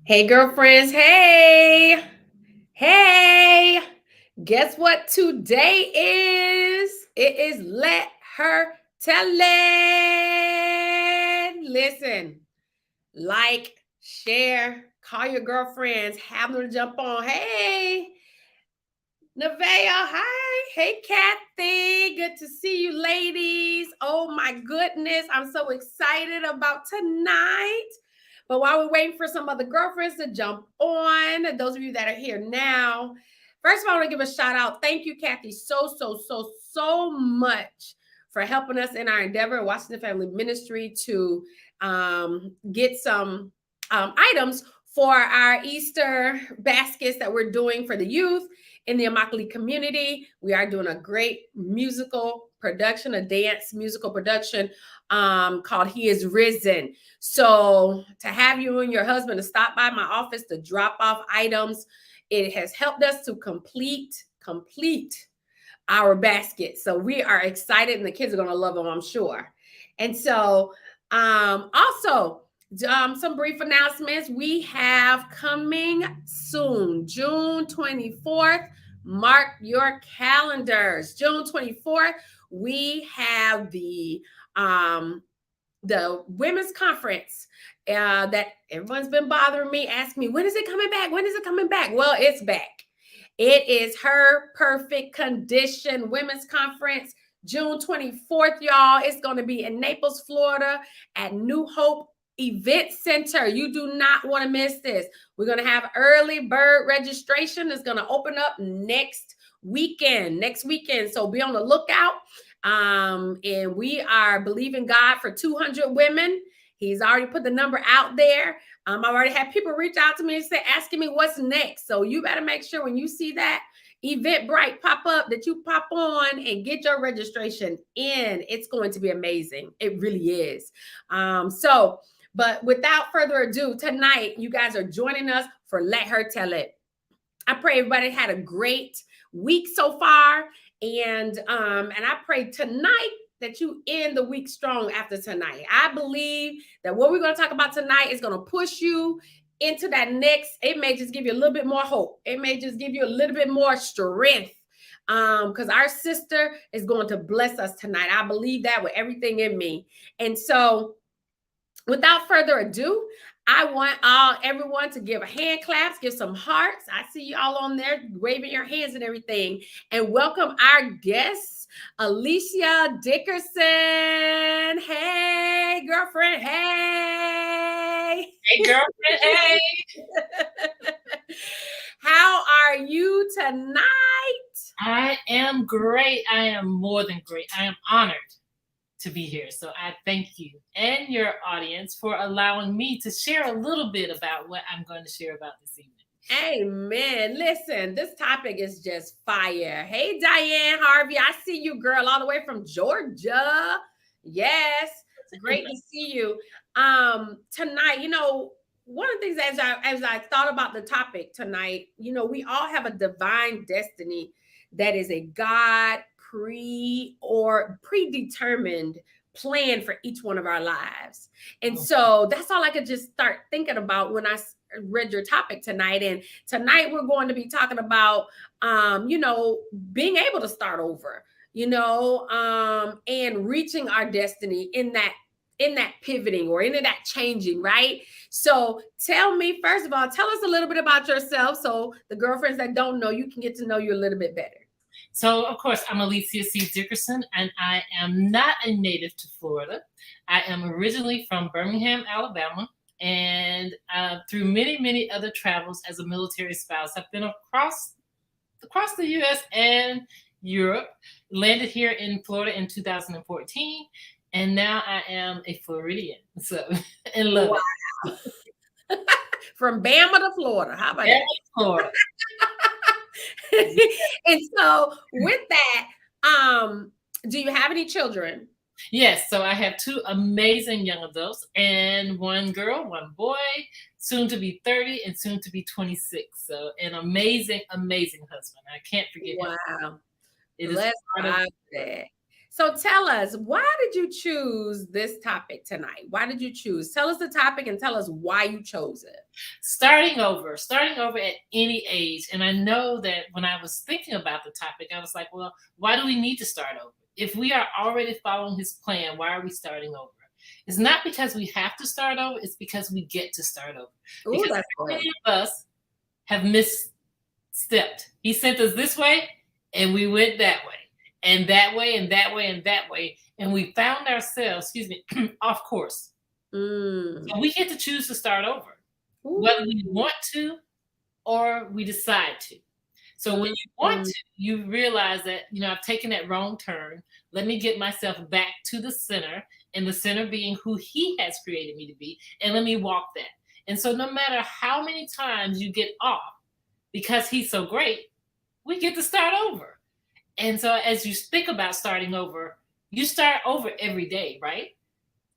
Hey, girlfriends. Hey, hey. Guess what today is? It is Let Her Tell It. Listen, like, share, call your girlfriends, have them jump on. Hey, Nevaeh, hi. Hey, Kathy. Good to see you, ladies. Oh, my goodness. I'm so excited about tonight. But while we're waiting for some other girlfriends to jump on, those of you that are here now, first of all, I want to give a shout out. Thank you, Kathy, so much for helping us in our endeavor at Washington Family Ministry to get some items for our Easter baskets that we're doing for the youth in the Immokalee community. We are doing a great musical production, a dance musical production called He Is Risen. So to have you and your husband to stop by my office to drop off items, it has helped us to complete our basket. So we are excited and the kids are going to love them, I'm sure. And so also, some brief announcements we have coming soon, June 24th. Mark your calendars. June 24th, we have the women's conference that everyone's been bothering me, asking me, when is it coming back? When is it coming back? Well, it's back. It is Her Perfect Condition Women's Conference, June 24th, y'all. It's going to be in Naples, Florida at New Hope Event Center. You do not want to miss this. We're going to have early bird registration. It's going to open up next weekend. So be on the lookout. And we are believing God for 200 women. He's already put the number out there. I've already had people reach out to me and say, asking me what's next. So you better make sure when you see that Eventbrite pop up that you pop on and get your registration in. It's going to be amazing. It really is. But without further ado, tonight you guys are joining us for Let Her Tell It. I pray everybody had a great week so far. And I pray tonight that you end the week strong after tonight. I believe that what we're going to talk about tonight is going to push you into that next. It may just give you a little bit more hope. It may just give you a little bit more strength. Because our sister is going to bless us tonight. I believe that with everything in me. And so without further ado, I want everyone to give a hand claps, give some hearts. I see you all on there waving your hands and everything. And welcome our guests, Alicia Dickerson. Hey, girlfriend. Hey. Hey, girlfriend. Hey. How are you tonight? I am great. I am more than great. I am honored to be here. So I thank you and your audience for allowing me to share a little bit about what I'm going to share about this evening. Amen. Listen, this topic is just fire. Hey, Diane Harvey, I see you, girl, all the way from Georgia. Yes, great to see you. Tonight, one of the things as I thought about the topic tonight, we all have a divine destiny that is a God predetermined plan for each one of our lives. And so that's all I could just start thinking about when I read your topic tonight. And tonight we're going to be talking about being able to start over, and reaching our destiny in that pivoting or in that changing, right? So tell me, first of all, tell us a little bit about yourself so the girlfriends that don't know you can get to know you a little bit better. So, of course, I'm Alicia C. Dickerson, and I am not a native to Florida. I am originally from Birmingham, Alabama, and through many other travels as a military spouse, I've been across the U.S. and Europe, landed here in Florida in 2014, and now I am a Floridian, so in love. Wow. From Bama to Florida. How about that? Florida. And so with that, do you have any children? Yes, so I have two amazing young adults and one girl, one boy, soon to be 30 and soon to be 26. So an amazing husband. I can't forget him. Wow. It Let's start that. So tell us, why did you choose this topic tonight? Why did you choose? Tell us the topic and tell us why you chose it. Starting over at any age. And I know that when I was thinking about the topic, I was like, well, why do we need to start over? If we are already following his plan, why are we starting over? It's not because we have to start over, it's because we get to start over. Ooh, Because that's good. many of us have misstepped. He sent us this way, and we went that way, and that way, and that way, and that way. And we found ourselves, off course. Mm. So we get to choose to start over, Ooh. whether we want to or we decide to. So when you want to, you realize that, I've taken that wrong turn. Let me get myself back to the center, and the center being who he has created me to be, and let me walk that. And so no matter how many times you get off, because he's so great, we get to start over. And so as you think about starting over, you start over every day, right?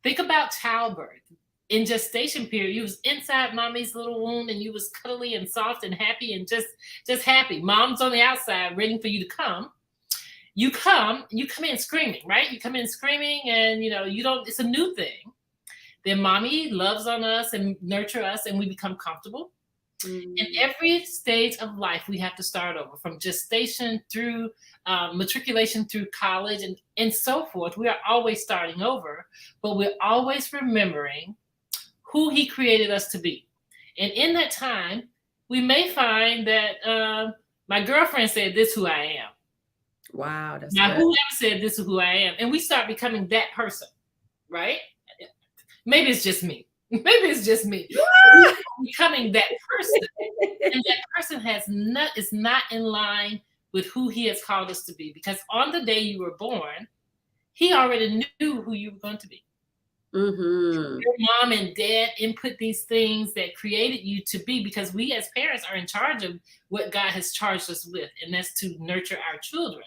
Think about childbirth. In gestation period, you was inside mommy's little womb, and you was cuddly and soft and happy and just happy. Mom's on the outside waiting for you to come. You come in screaming, right? You come in screaming, and it's a new thing. Then mommy loves on us and nurture us, and we become comfortable. In every stage of life, we have to start over, from gestation through matriculation, through college, and so forth. We are always starting over, but we're always remembering who he created us to be. And in that time, we may find that my girlfriend said, "This is who I am." Wow. That's Now, good. whoever said, "This is who I am," and we start becoming that person, right? Maybe it's just me. Maybe it's just me. Becoming that person, and that person is not in line with who he has called us to be. Because on the day you were born, he already knew who you were going to be. Mm-hmm. Your mom and dad input these things that created you to be, because we as parents are in charge of what God has charged us with, and that's to nurture our children.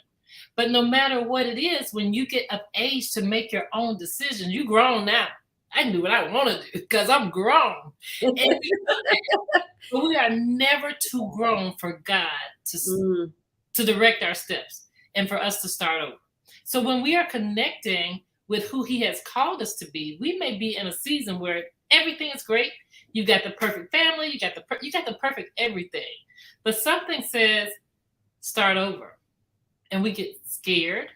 But no matter what it is, when you get of age to make your own decisions, you grown now. I can do what I want to do because I'm grown. And we are never too grown for God to direct our steps and for us to start over. So when we are connecting with who he has called us to be, we may be in a season where everything is great. You got the perfect family, you got the perfect everything. But something says start over. And we get scared.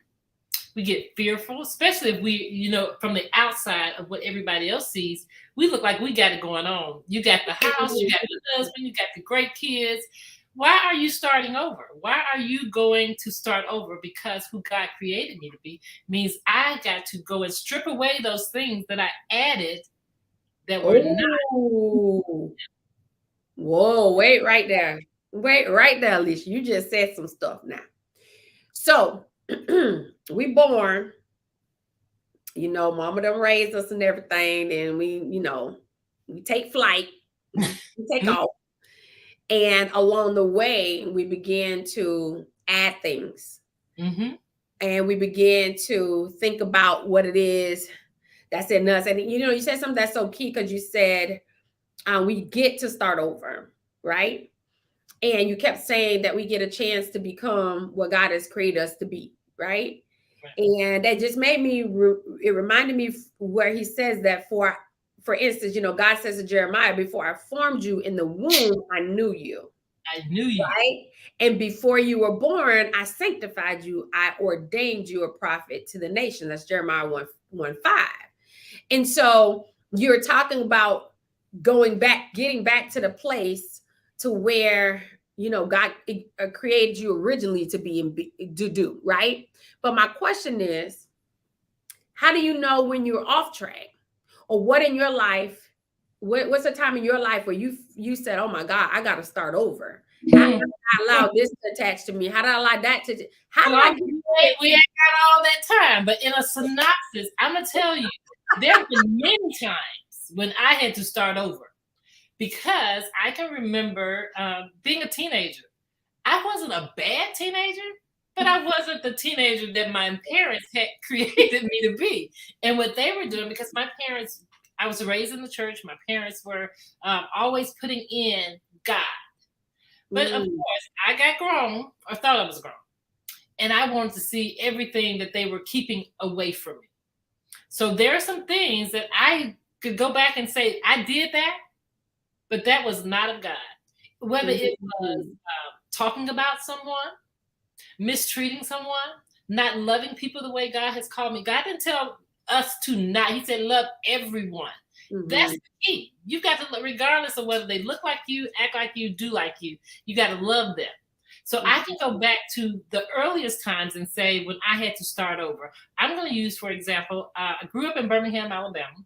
We get fearful, especially if we, from the outside of what everybody else sees, we look like we got it going on. You got the house, you got the husband, you got the great kids. Why are you starting over? Why are you going to start over? Because who God created me to be means I got to go and strip away those things that I added that were not. Whoa, wait right there. Wait right there, Alicia. You just said some stuff now. So we born, mama done raised us and everything, and we take flight, we take off. And along the way, we begin to add things. Mm-hmm. And we begin to think about what it is that's in us. And, you said something that's so key, because you said we get to start over, right? And you kept saying that we get a chance to become what God has created us to be, right? And that just made me, it reminded me where he says that for instance, God says to Jeremiah, "Before I formed you in the womb, I knew you." I knew you. Right? "And before you were born, I sanctified you. I ordained you a prophet to the nation." That's Jeremiah 1:5. And so you're talking about getting back to the place to where, God created you originally to be to do, right? But my question is, how do you know when you're off track? Or what in your life, what's the time in your life where you said, "Oh my God, I got to start over"? How did I allow this to attach to me? How did I allow that to? We ain't got all that time, but in a synopsis, I'm gonna tell you, there have been many times when I had to start over, because I can remember being a teenager. I wasn't a bad teenager, but I wasn't the teenager that my parents had created me to be. And what they were doing, because my parents, I was raised in the church, my parents were always putting in God. But of course, I got grown, or thought I was grown. and I wanted to see everything that they were keeping away from me. So there are some things that I could go back and say, I did that, but that was not of God. Whether it was talking about someone, mistreating someone, not loving people the way God has called me. God didn't tell us to not. He said, love everyone. That's the key. You got to, regardless of whether they look like you, act like you, do like you got to love them. So I can go back to the earliest times and say, when I had to start over, I'm going to use, for example, I grew up in Birmingham, Alabama,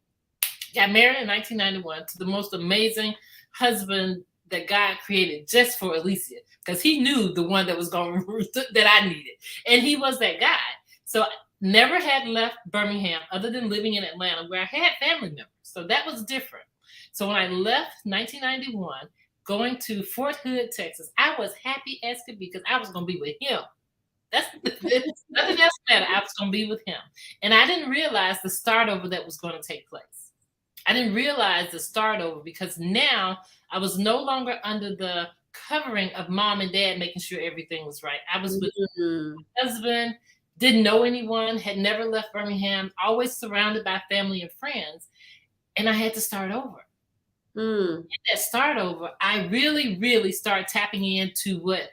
got married in 1991 to the most amazing husband that God created just for Alicia, because he knew the one that was going that I needed. And he was that guy. So never had left Birmingham other than living in Atlanta, where I had family members. So that was different. So when I left 1991, going to Fort Hood, Texas, I was happy as could be because I was going to be with him. That's nothing else mattered. I was going to be with him. And I didn't realize the start over that was going to take place. I didn't realize the start over because now I was no longer under the covering of mom and dad making sure everything was right. I was with my husband, didn't know anyone, had never left Birmingham, always surrounded by family and friends. And I had to start over. In that start over, I really, really started tapping into what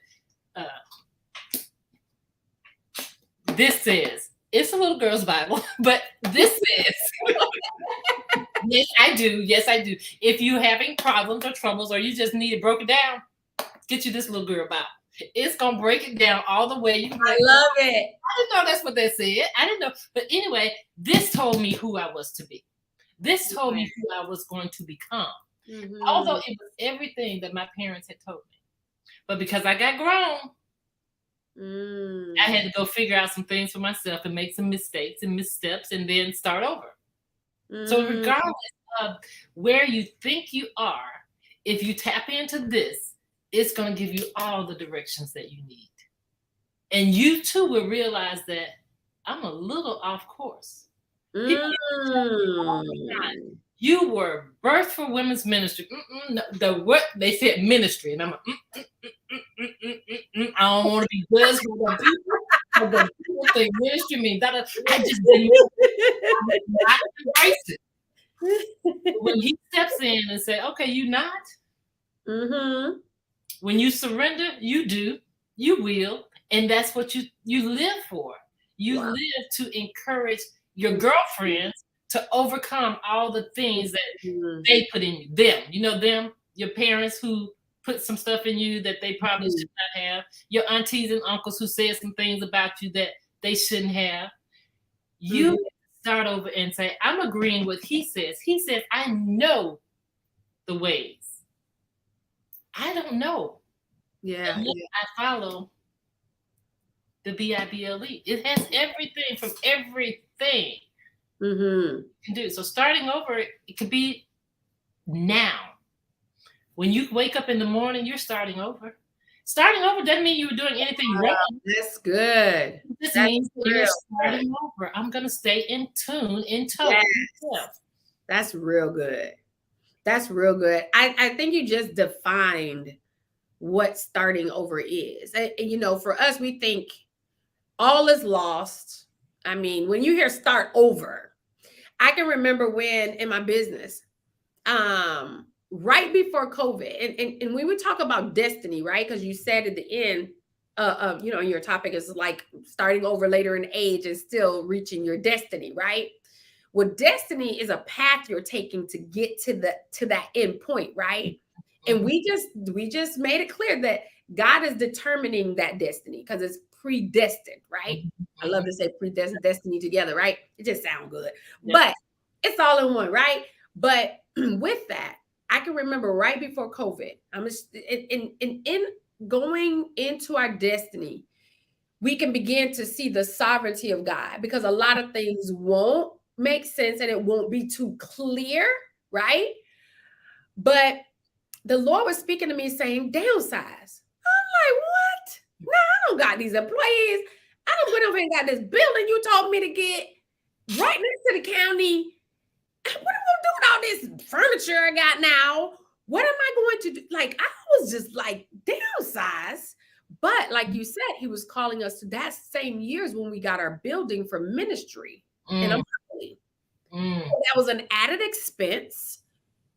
this is. It's a little girl's Bible, but this is. Yes, I do. Yes, I do. If you're having problems or troubles, or you just need it broken down, get you this little girl Bible. It's gonna break it down all the way. I love it. I didn't know that's what they said. I didn't know. But anyway, this told me who I was to be. This told me who I was going to become. Although it was everything that my parents had told me. But because I got grown, I had to go figure out some things for myself and make some mistakes and missteps and then start over. So regardless of where you think you are, if you tap into this, it's going to give you all the directions that you need. And you too will realize that I'm a little off course. You were birthed for women's ministry. The what they said ministry, and I'm like, I don't want to be judged by the people. But the people think ministry means that. I just didn't not embrace it. When he steps in and say, "Okay, you not." When you surrender, you do, you will, and that's what you live for. You live to encourage your girlfriends to overcome all the things that they put in you. Them, them, your parents who put some stuff in you that they probably should not have. Your aunties and uncles who said some things about you that they shouldn't have. You start over and say, I'm agreeing with he says. He says, I know the ways. I don't know. I follow the Bible. It has everything from everything. You can do. So starting over, it could be now. When you wake up in the morning, you're starting over. Starting over doesn't mean you were doing anything wrong. That's good. This means you're starting over. I'm going to stay in tune, in tone. Yes. That's real good. That's real good. I think you just defined what starting over is. And, for us, we think all is lost. I mean, when you hear start over, I can remember when in my business, right before COVID, and we would talk about destiny, right? Because you said at the end of, your topic is like starting over later in age and still reaching your destiny, right? Well, destiny is a path you're taking to get to that end point, right? And we just made it clear that God is determining that destiny because it's predestined, right? I love to say predestined, destiny together, right? It just sounds good, but it's all in one, right? But with that, I can remember right before COVID, in going into our destiny, we can begin to see the sovereignty of God because a lot of things won't make sense and it won't be too clear, right? But the Lord was speaking to me saying, downsize. I'm like, what? No, I don't got these employees. I don't went over and got this building you told me to get right next to the county. What am I going to do with all this furniture I got now? What am I going to do? Like, I was just like, downsize. But like you said, he was calling us to that same years when we got our building for ministry. And I'm that was an added expense.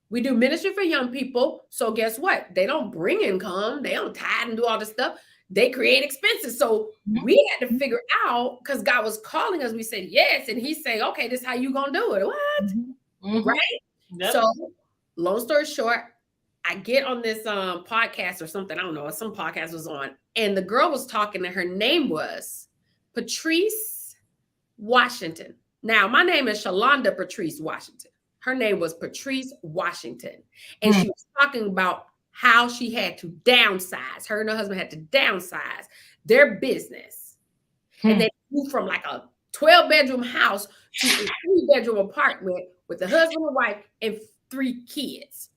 We do ministry for young people. So guess what? They don't bring income. They don't tithe and do all this stuff. They create expenses. So we had to figure out, because God was calling us. We said yes. And he's saying, okay, this is how you going to do it. What? Right? Yep. So long story short, I get on this podcast or something. I don't know. Some podcast was on. And the girl was talking and her name was Patrice Washington. Now, my name is Shalonda Patrice Washington. Her name was Patrice Washington. And she was talking about how she had to downsize. Her and her husband had to downsize their business. And they moved from like a 12-bedroom house to a 3-bedroom apartment with the husband and wife and 3 kids.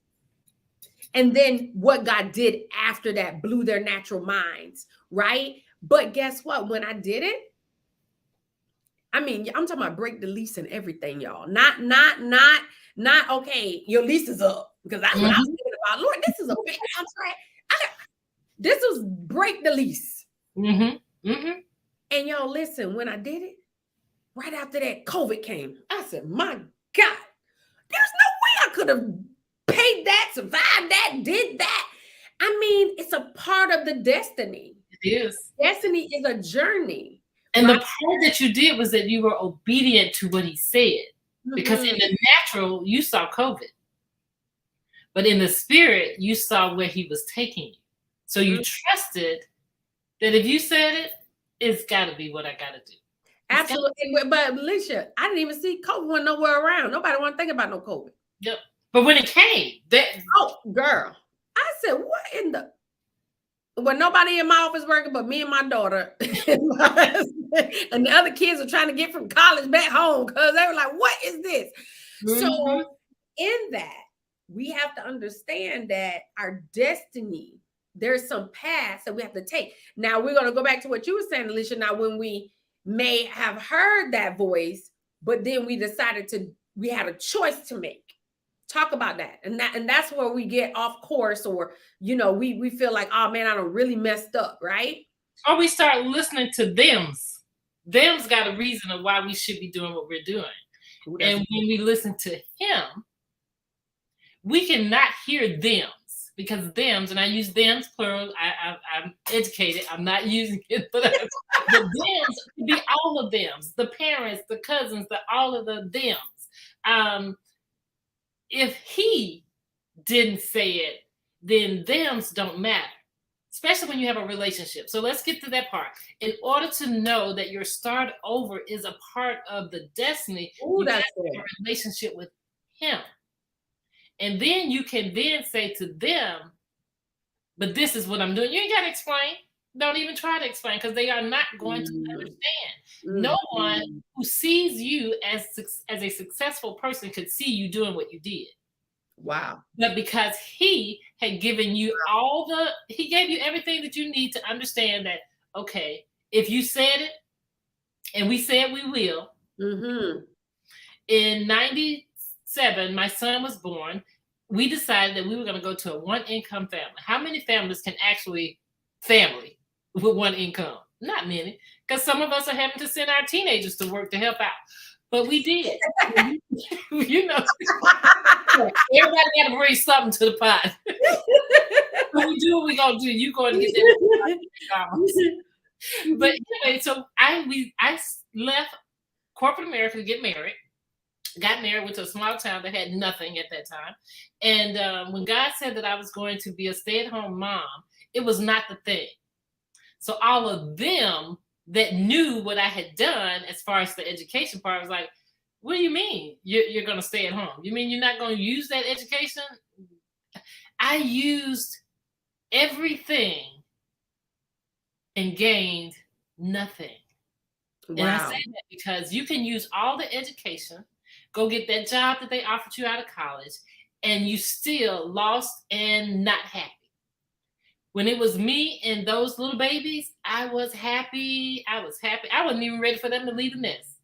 And then what God did after that blew their natural minds, right? But guess what? When I did it, I mean, I'm talking about break the lease and everything, y'all. Not okay, your lease is up. Because that's what I was thinking about. Lord, this is a big contract. This was break the lease. And y'all, listen, when I did it, right after that, COVID came. I said, my God, there's no way I could have paid that, survived that, did that. I mean, it's a part of the destiny. It is. Destiny is a journey. And the part that you did was that you were obedient to what he said. Because in the natural, you saw COVID. But in the spirit, you saw where he was taking you. So you trusted that if you said it, it's got to be what I got to do. Absolutely. But Alicia, I didn't even see COVID wasn't nowhere around. Nobody want to think about no COVID. Yep. But when it came, oh, girl, I said, what in the... Well, nobody in my office working but me and my daughter. And the other kids are trying to get from college back home because they were like, what is this? So in that, we have to understand that our destiny, there's some paths that we have to take. Now, we're going to go back to what you were saying, Alicia. Now, when we may have heard that voice, but then we decided we had a choice to make. Talk about that. And that's where we get off course, or, we feel like, oh man, I done really messed up, right? Or we start listening to thems. Thems got a reason of why we should be doing what we're doing. Ooh, and when we listen to him, we cannot hear thems, because thems, and I use thems plural, I'm educated, I'm not using it, but the thems could be all of thems, the parents, the cousins, all of the thems. If he didn't say it, then thems don't matter, especially when you have a relationship. So let's get to that part. In order to know that your start over is a part of the destiny, you have a relationship with him. And then you can then say to them, but this is what I'm doing. You ain't got to explain. Don't even try to explain, because they are not going to understand. No one who sees you as a successful person could see you doing what you did. Wow. But because he had given you he gave you everything that you need to understand that, okay, if you said it, and we said we will, in 97, my son was born, we decided that we were going to go to a 1-income family. How many families can actually family with 1 income? Not many, because some of us are having to send our teenagers to work to help out. But we did. Everybody got to bring something to the pot. When we do what we're going to do, you're going to get that. But anyway, so I left corporate America to get married. Got married, went to a small town that had nothing at that time. And when God said that I was going to be a stay-at-home mom, it was not the thing. So all of them that knew what I had done as far as the education part was like, what do you mean you're going to stay at home? You mean you're not going to use that education? I used everything and gained nothing. Wow. And I say that because you can use all the education, go get that job that they offered you out of college, and you still lost and not happy. When it was me and those little babies, I was happy. I wasn't even ready for them to leave the nest.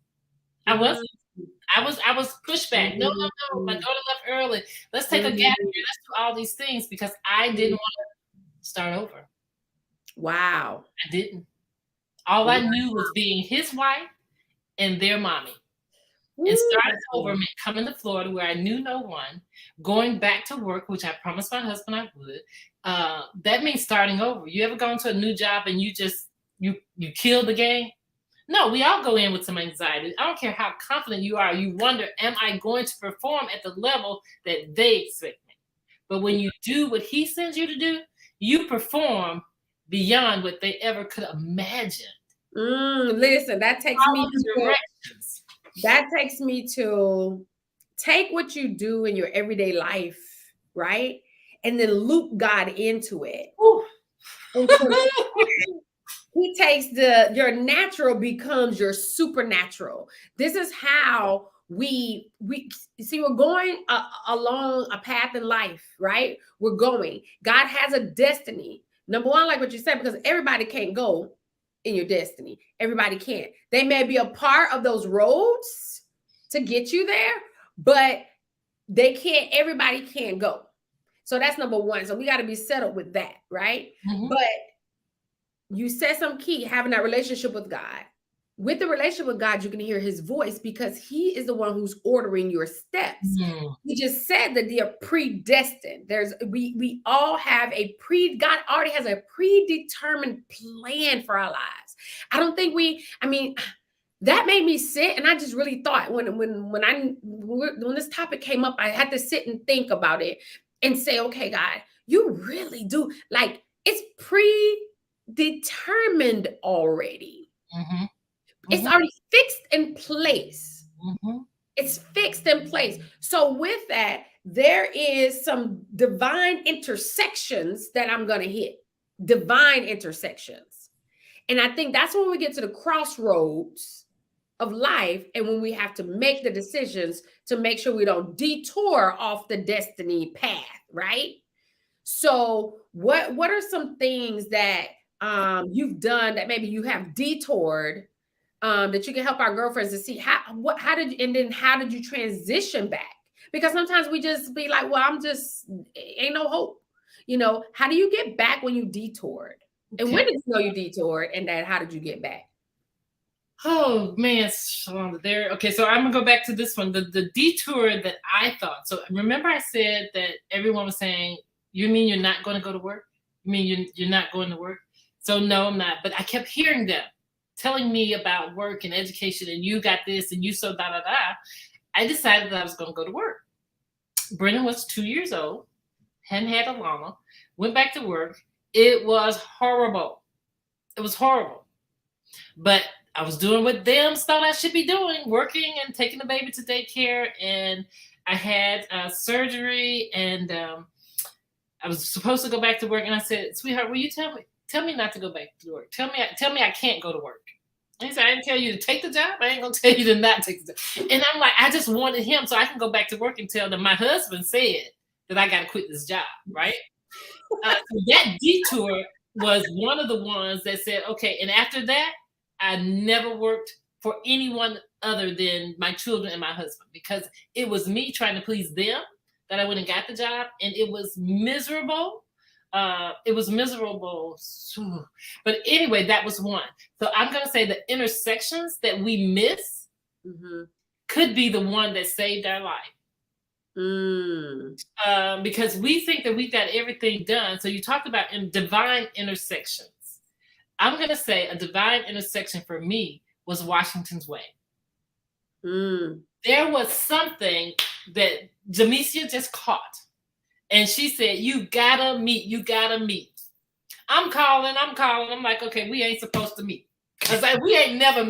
I wasn't. I was pushed back. No. My daughter left early. Let's take a gap year. Let's do all these things because I didn't want to start over. Wow. I didn't. All I Wow. knew was being his wife and their mommy. And Ooh, starting that's over good. meant coming to Florida where I knew no one, going back to work, which I promised my husband I would. That means starting over. You ever gone to a new job and you just you kill the game? No, we all go in with some anxiety. I don't care how confident you are. You wonder, am I going to perform at the level that they expect me? But when you do what he sends you to do, you perform beyond what they ever could imagine. Listen, that takes Follow me the to directions. take what you do in your everyday life, right? And then loop God into it. Whew. And so he takes your natural becomes your supernatural. This is how we see we're going along a path in life, right? We're going. God has a destiny. Number one, like what you said, because everybody can't go in your destiny. Everybody can't. They may be a part of those roads to get you there, but they can't. Everybody can't go. So that's number one. So we got to be settled with that, right? Mhm. But you said some key, having that relationship with God. With the relationship with God, you can hear his voice because he is the one who's ordering your steps. Mm. You just said that they are predestined. We all have God already has a predetermined plan for our lives. I don't think that made me sit and I just really thought when this topic came up, I had to sit and think about it and say, okay, God, you really do, like, it's predetermined already. Mm-hmm. It's Mm-hmm. already fixed in place. Mm-hmm. It's fixed in place. So with that, there is some divine intersections that I'm going to hit. Divine intersections. And I think that's when we get to the crossroads of life and when we have to make the decisions to make sure we don't detour off the destiny path, right? So what are some things that you've done that maybe you have detoured that you can help our girlfriends to see how did you transition back? Because sometimes we just be like, well, ain't no hope. How do you get back when you detoured? And Okay. when did you know you detoured? And then how did you get back? Oh man, there. Okay, so I'm gonna go back to this one. The detour that I thought. So remember, I said that everyone was saying, "You mean you're not going to go to work? You mean you're not going to work?" So no, I'm not. But I kept hearing them telling me about work and education, and you got this, and you so da da da. I decided that I was going to go to work. Brennan was 2 years old, hadn't had a llama, went back to work. It was horrible. It was horrible. But I was doing what them thought I should be doing, working and taking the baby to daycare. And I had surgery, and I was supposed to go back to work. And I said, "Sweetheart, will you tell me not to go back to work? Tell me I can't go to work." And he said, "I didn't tell you to take the job. I ain't gonna tell you to not take the job." And I'm like, I just wanted him so I can go back to work and tell them my husband said that I got to quit this job, right? So that detour was one of the ones that said, okay. And after that, I never worked for anyone other than my children and my husband, because it was me trying to please them that I went and got the job, and it was miserable. It was miserable. But anyway, that was one. So I'm going to say the intersections that we miss could be the one that saved our life. Because we think that we've got everything done. So you talked about divine intersections. I'm going to say a divine intersection for me was Washington's Way. There was something that Jamesia just caught. And she said, you gotta meet. I'm calling. I'm like, okay, we ain't supposed to meet. Cause we ain't never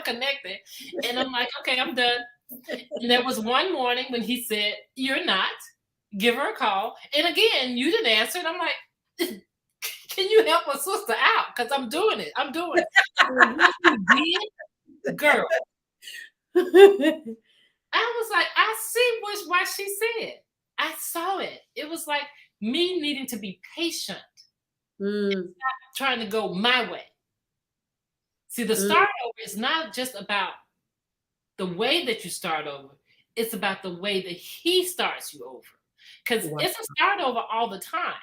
connected. And I'm like, okay, I'm done. And there was one morning when he said, you're not. Give her a call. And again, you didn't answer. And I'm like, can you help a sister out? Because I'm doing it. And what you did, girl. I was like, I see why she said. I saw it. It was like me needing to be patient. Not trying to go my way. See, the start over is not just about the way that you start over. It's about the way that he starts you over. Because it's a start over all the time.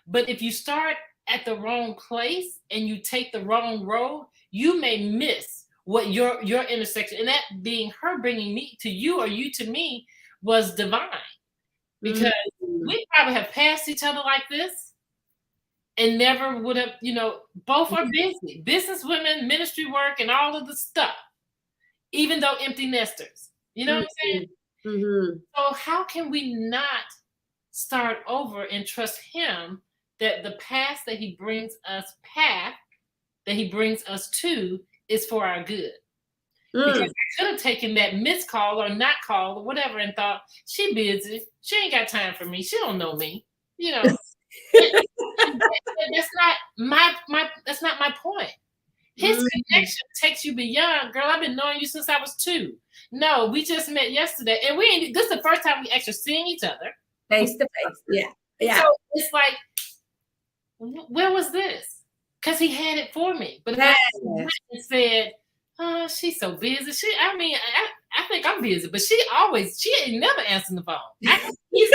But if you start at the wrong place and you take the wrong road, you may miss what your intersection, and that being her bringing me to you or you to me was divine, because we probably have passed each other like this and never would have, both are busy business women, ministry work, and all of the stuff, even though empty nesters, you know what I'm saying? So how can we not start over and trust him that the path that he brings us to is for our good? Because I could have taken that missed call or not call or whatever and thought, she busy, she ain't got time for me, she don't know me, that's not my point. His connection takes you beyond, girl, I've been knowing you since I was 2. No, we just met yesterday, and this is the first time we actually seeing each other face to face. Yeah. So it's like, where was this? Because he had it for me, but I said, "Oh, she's so busy." I think I'm busy, but she ain't never answering the phone. He's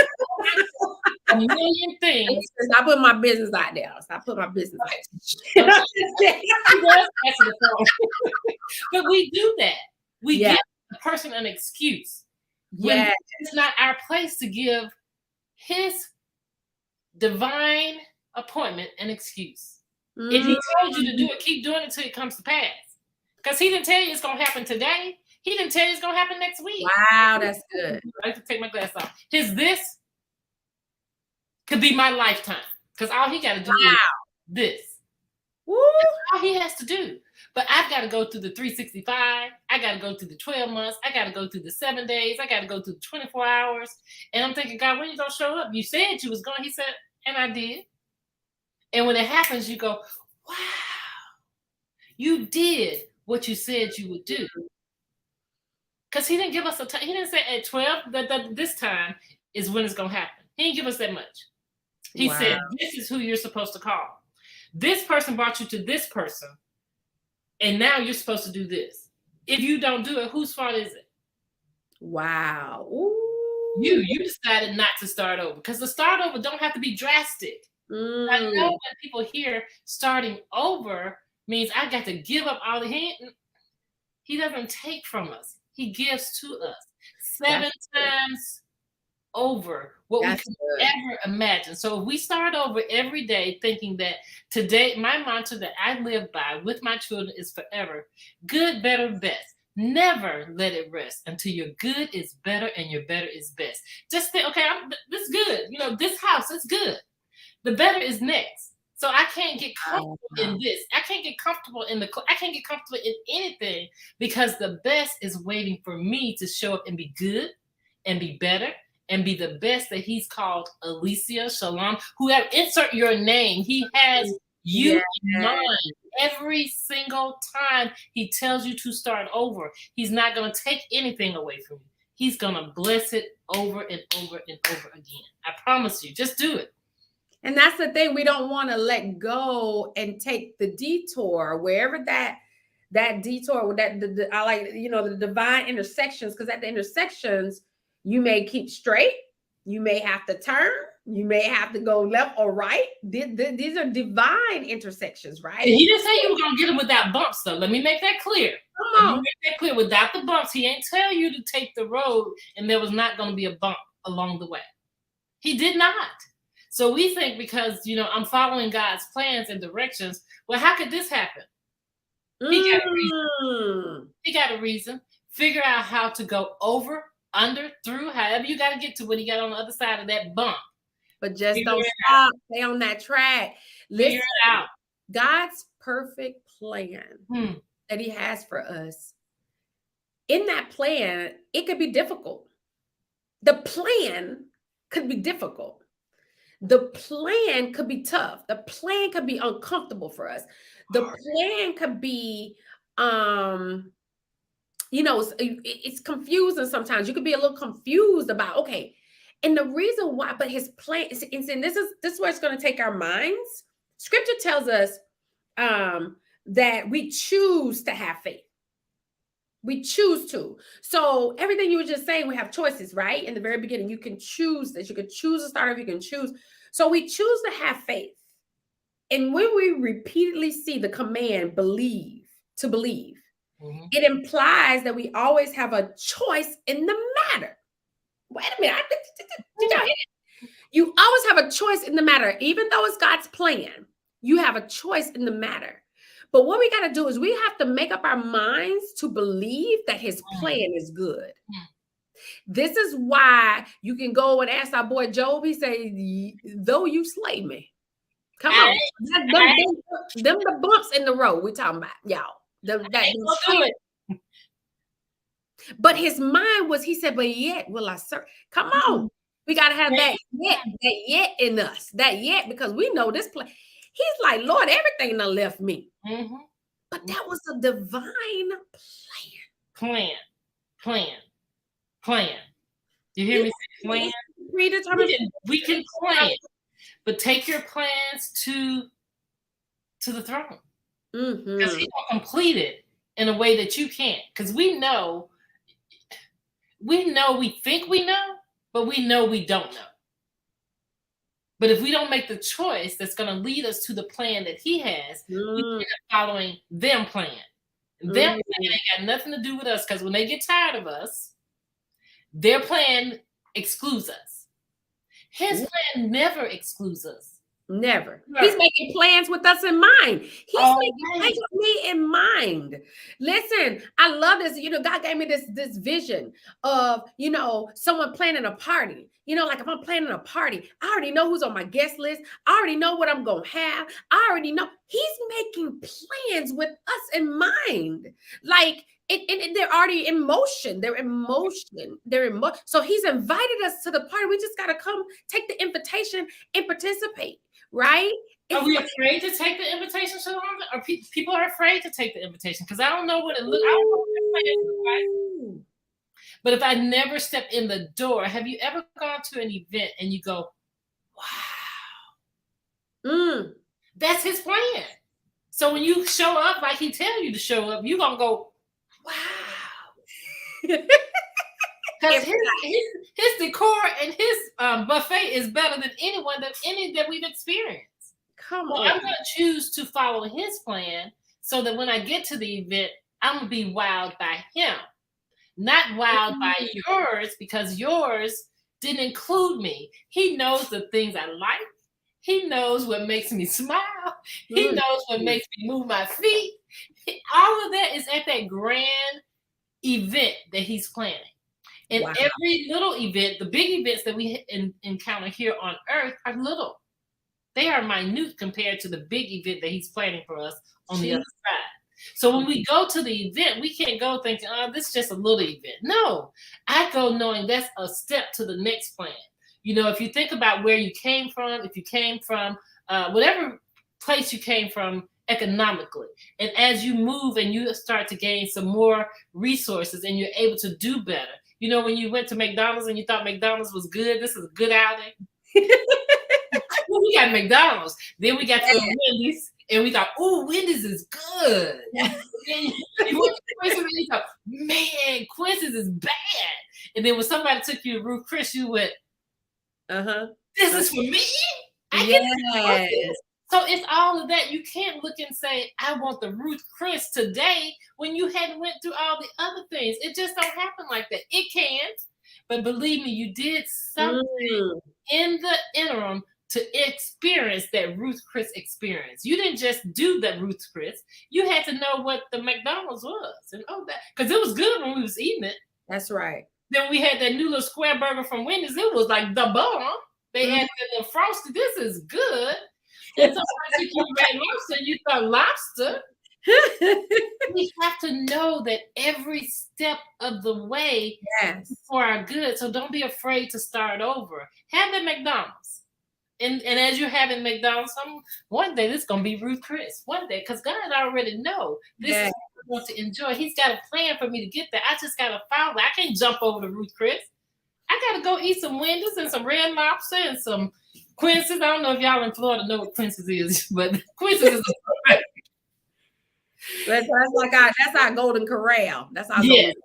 a million things. I put my business out there. So I put my business out there. He does answer the phone. But we do that. We give the person an excuse. When it's not our place to give his divine appointment an excuse. If he told you to do it, keep doing it till it comes to pass. Because he didn't tell you it's going to happen today. He didn't tell you it's going to happen next week. Wow, that's good. I have to take my glass off. This could be my lifetime. Because all he got to do is this. Woo. That's all he has to do. But I've got to go through the 365. I got to go through the 12 months. I got to go through the 7 days. I got to go through the 24 hours. And I'm thinking, God, when you going to show up? You said you was going. He said, and I did. And when it happens, you go, wow, you did what you said you would do. Because he didn't give us a time. He didn't say at 12 that this time is when it's going to happen. He didn't give us that much. He said, this is who you're supposed to call. This person brought you to this person. And now you're supposed to do this. If you don't do it, whose fault is it? Wow. Ooh. You decided not to start over. Because the start over don't have to be drastic. I know when people hear starting over means I got to give up all the he doesn't take from us. He gives to us 7 times over what we could ever imagine. So if we start over every day thinking that today, my mantra that I live by with my children is forever, good, better, best. Never let it rest until your good is better and your better is best. Just think, okay, this is good. This house is good. The better is next. So I can't get comfortable in this. I can't get comfortable I can't get comfortable in anything because the best is waiting for me to show up and be good and be better and be the best that he's called Alicia Shalom, insert your name. He has you in mind. Every single time he tells you to start over, he's not going to take anything away from you. He's going to bless it over and over and over again. I promise you, just do it. And that's the thing. We don't want to let go and take the detour wherever that detour, I like, the divine intersections, because at the intersections, you may keep straight. You may have to turn. You may have to go left or right. These are divine intersections, right? And he didn't say you were going to get them without bumps, though. Let me make that clear. Come on. Make that clear. Without the bumps, he ain't tell you to take the road and there was not going to be a bump along the way. He did not. So we think because, I'm following God's plans and directions, well, how could this happen? He got a reason. He got a reason. Figure out how to go over, under, through, however you got to get to what he got on the other side of that bump. But just don't stop. Stay on that track. Figure it out. God's perfect plan that he has for us. In that plan, it could be difficult. The plan could be difficult. The plan could be tough. The plan could be uncomfortable for us. The plan could be, it's confusing sometimes. You could be a little confused about, okay, and the reason why, but his plan is, and this is where it's going to take our minds. Scripture tells us that we choose to have faith. We choose to. So everything you were just saying, we have choices, right? In the very beginning, you can choose this. You can choose to start, you can choose. So we choose to have faith. And when we repeatedly see the command believe, to believe, Mhm. it implies that we always have a choice in the matter. Wait a minute. Did y'all hear that? You always have a choice in the matter. Even though it's God's plan, you have a choice in the matter. But what we got to do is we have to make up our minds to believe that his plan is good. This is why you can go and ask our boy Job. He say, though you slay me. Come on. Them the bumps in the road we're talking about, y'all. But his mind was, he said, but yet will I serve. Come on. We got to have that yet in us. That yet, because we know this plan. He's like, Lord, everything done left me. Mm-hmm. But that was a divine plan. You hear me say plan? We can plan, but take your plans to the throne. Because he will complete it in a way that you can't. Because we think we know, but we know we don't know. But if we don't make the choice that's going to lead us to the plan that he has, we end up following them plan. Their plan ain't got nothing to do with us, because when they get tired of us, their plan excludes us. His plan never excludes us. Never. He's making plans with us in mind. He's making plans with me in mind. Listen, I love this. God gave me this vision of, someone planning a party. Like if I'm planning a party, I already know who's on my guest list. I already know what I'm going to have. I already know. He's making plans with us in mind. Like, they're already in motion. They're in motion. So he's invited us to the party. We just got to come take the invitation and participate. Right? Are we afraid to take the invitation, Shalonda? Or people are afraid to take the invitation? Because I don't know what it looks. I don't know what it looks like. But if I never step in the door, have you ever gone to an event and you go, wow, that's his plan. So when you show up like he tells you to show up, you're going to go, wow. Because his decor and his buffet is better than any that we've experienced. I'm going to choose to follow his plan so that when I get to the event, I'm going to be wowed by him, not wowed by yours, because yours didn't include me. He knows the things I like. He knows what makes me smile. He knows what makes me move my feet. All of that is at that grand event that he's planning. And every little event, the big events that we encounter here on earth are little. They are minute compared to the big event that he's planning for us on the other side. So when we go to the event, we can't go thinking, this is just a little event. No, I go knowing that's a step to the next plan. If you think about where you came from, if you came from whatever place you came from economically, and as you move and you start to gain some more resources and you're able to do better. When you went to McDonald's and you thought McDonald's was good, this is a good outing. Well, we got McDonald's. Then we got to Wendy's, and we thought, ooh, Wendy's is good. And you went to Quincy's and you thought, man, Quincy's is bad. And then when somebody took you to Ruth Chris, you went, this is for me? Yes. So it's all of that. You can't look and say, I want the Ruth Chris today when you hadn't went through all the other things. It just don't happen like that. It can't. But believe me, you did something in the interim to experience that Ruth Chris experience. You didn't just do that Ruth Chris. You had to know what the McDonald's was. And that, because it was good when we was eating it. That's right. Then we had that new little square burger from Wendy's. It was like the bomb. They had the little frosted. This is good. And sometimes you red lobster, you thought lobster. We have to know that every step of the way is for our good. So don't be afraid to start over. Have at McDonald's. And as you're having McDonald's, one day this is going to be Ruth Chris. One day, because God already know this is what I want to enjoy. He's got a plan for me to get there. I just got to follow. I can't jump over to Ruth Chris. I got to go eat some Wendy's and some red lobster and some Quincy's. I don't know if y'all in Florida know what Quincy's is, but Quincy's is that's our golden corral. That's our yes.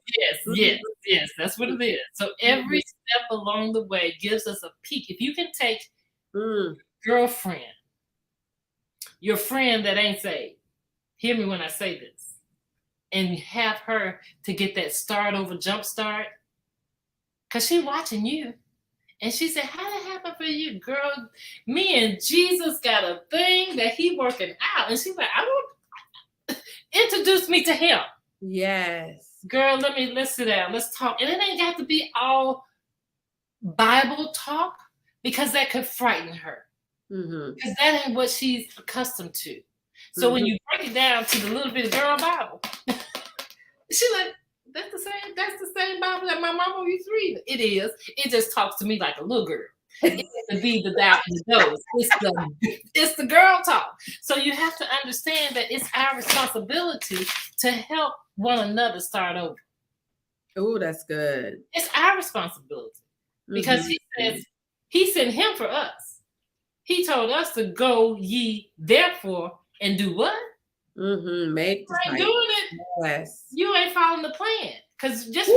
That's what it is. So every step along the way gives us a peek. If you can take girlfriend your friend that ain't saved. Hear me when I say this. And have her to get that start over jump start. Because she watching you. And she said, how did that happen for you, girl? Me and Jesus got a thing that he working out. And she's like, I want introduce me to him. Yes. Girl, let's sit down. Let's talk. And it ain't got to be all Bible talk because that could frighten her. Because that ain't what she's accustomed to. So when you break it down to the little bit of girl Bible, she's like, that's the same Bible that my mama used to read. It is. It just talks to me like a little girl. It's the be, the thou, and the those. It's the girl talk. So you have to understand that it's our responsibility to help one another start over. Oh, that's good. It's our responsibility. Because he says he sent him for us. He told us to go ye therefore and do what? Make you ain't doing it. Yes. You ain't following the plan. Because just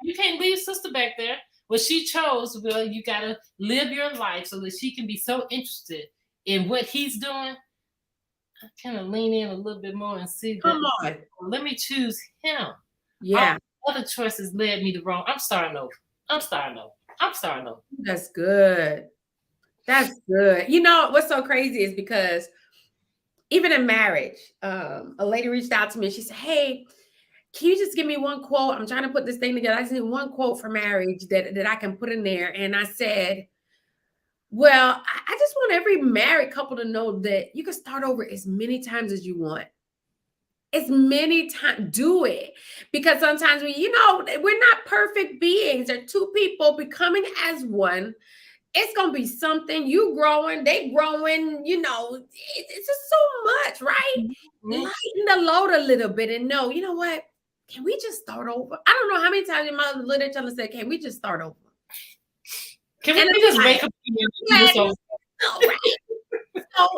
you can't leave sister back there. What she chose, well, you gotta live your life so that she can be so interested in what he's doing. I kind of lean in a little bit more and see that. Come on. Let me choose him. Yeah. All other choices led me to wrong. I'm starting over. That's good. That's good. You know, what's so crazy is because even in marriage, a lady reached out to me and she said, hey, can you just give me one quote? I'm trying to put this thing together. I just need one quote for marriage that I can put in there. And I said, well, I just want every married couple to know that you can start over as many times as you want. As many times, do it. Because sometimes we're not perfect beings. They're two people becoming as one. It's going to be something. You growing, they growing, it's just so much, right? Lighten the load a little bit and know, you know what? Can we just start over? I don't know how many times your mother looked at each other and said, can we just start over? Can we just wake up? Right? So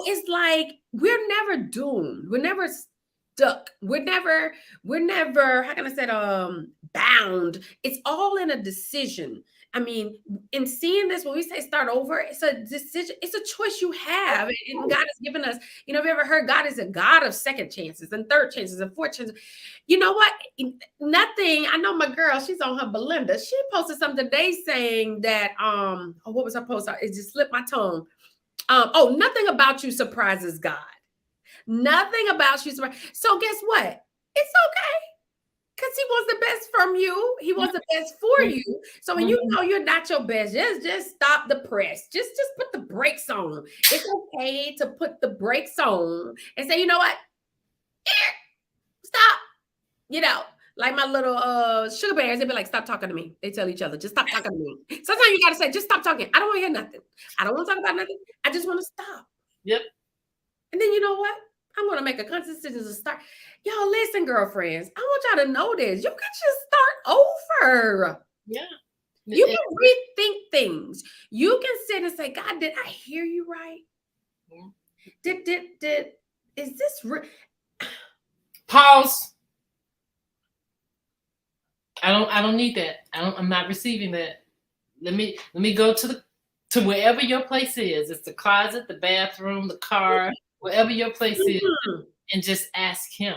it's like, we're never doomed. We're never stuck. We're never, how can I say, bound. It's all in a decision. I mean, in seeing this, when we say start over, it's a decision. It's a choice you have. And God has given us, have you ever heard God is a God of second chances and third chances and fourth chances? You know what? Nothing. I know my girl, she's on her Belinda. She posted something today saying that, what was her post? It just slipped my tongue. Nothing about you surprises God. Nothing about you. So guess what? It's okay. Because he wants the best from you. He wants the best for you. So when you know you're not your best, just stop the press. Just put the brakes on. It's okay to put the brakes on and say, you know what? Stop. Like my little sugar bears, they be like, stop talking to me. They tell each other, just stop talking to me. Sometimes you got to say, just stop talking. I don't want to hear nothing. I don't want to talk about nothing. I just want to stop. Yep. And then you know what? I'm going to make a conscious decision to start. Y'all listen, girlfriends. I want y'all to know this. You can just start over. Yeah. You can rethink things. You can sit and say, God, did I hear you right? Did is this pause? I don't need that. I'm not receiving that. Let me go to wherever your place is. It's the closet, the bathroom, the car, wherever your place is, and just ask him.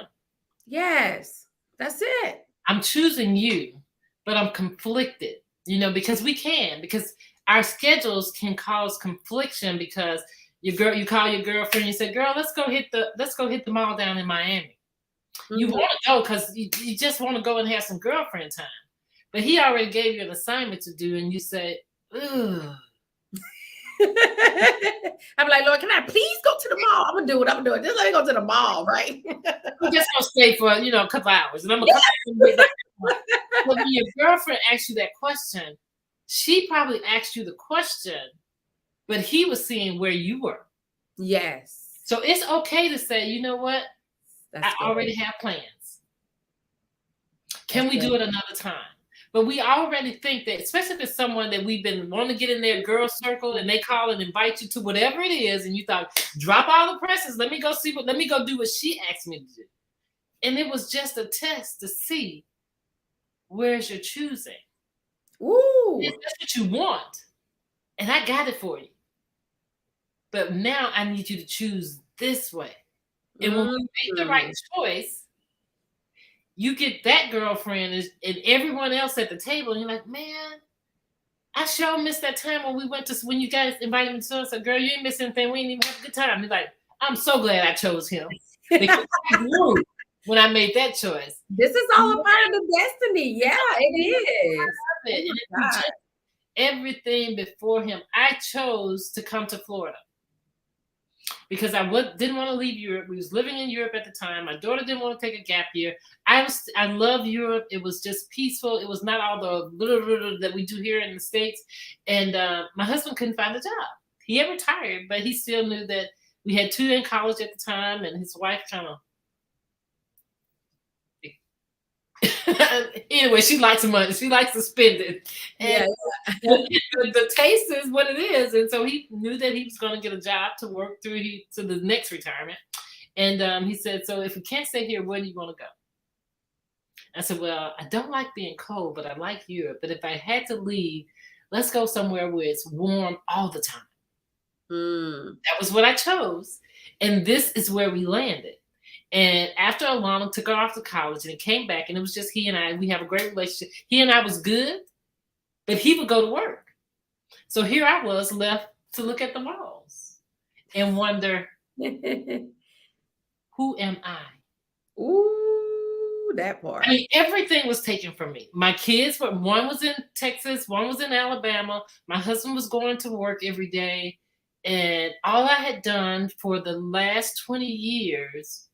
Yes, that's it. I'm choosing you, but I'm conflicted, because our schedules can cause confliction because you call your girlfriend, you say, girl, let's go hit the mall down in Miami. You want to go because you just want to go and have some girlfriend time. But he already gave you an assignment to do, and you say, ugh. I'm like, Lord, can I please go to the mall? I'm gonna do what I'm doing. Just let me go to the mall, right? I'm just gonna stay for a couple hours, and I'm gonna come back. But when your girlfriend asks you that question, she probably asked you the question, but he was seeing where you were. Yes. So it's okay to say, you know what? I already have plans. Can we do it another time? But we already think that, especially if it's someone that we've been wanting to get in their girl circle and they call and invite you to whatever it is, and you thought, drop all the presses, let me go do what she asked me to do. And it was just a test to see where's your choosing. Ooh. If that's what you want, and I got it for you. But now I need you to choose this way. And when we make the right choice, you get that girlfriend and everyone else at the table, and you're like, man, I sure missed that time when you guys invited me to so girl, you ain't missing anything. We ain't even have a good time. He's like, I'm so glad I chose him. Because I knew when I made that choice. This is all a part of the destiny. Yeah, it is. And everything before him, I chose to come to Florida. Because I didn't want to leave Europe. We was living in Europe at the time. My daughter didn't want to take a gap year. I love Europe. It was just peaceful. It was not all the little that we do here in the States. And my husband couldn't find a job. He had retired, but he still knew that we had 2 in college at the time, and his wife kind of. Anyway, she likes money. She likes to spend it. And the taste is what it is. And so he knew that he was going to get a job to work through to the next retirement. And he said, so if we can't stay here, where do you want to go? I said, well, I don't like being cold, but I like Europe. But if I had to leave, let's go somewhere where it's warm all the time. That was what I chose. And this is where we landed. And after Alana took her off to college and it came back, and it was just he and I, we have a great relationship. He and I was good, but he would go to work. So here I was left to look at the walls and wonder, who am I? Ooh, that part. I mean, everything was taken from me. My kids one was in Texas, one was in Alabama. My husband was going to work every day. And all I had done for the last 20 years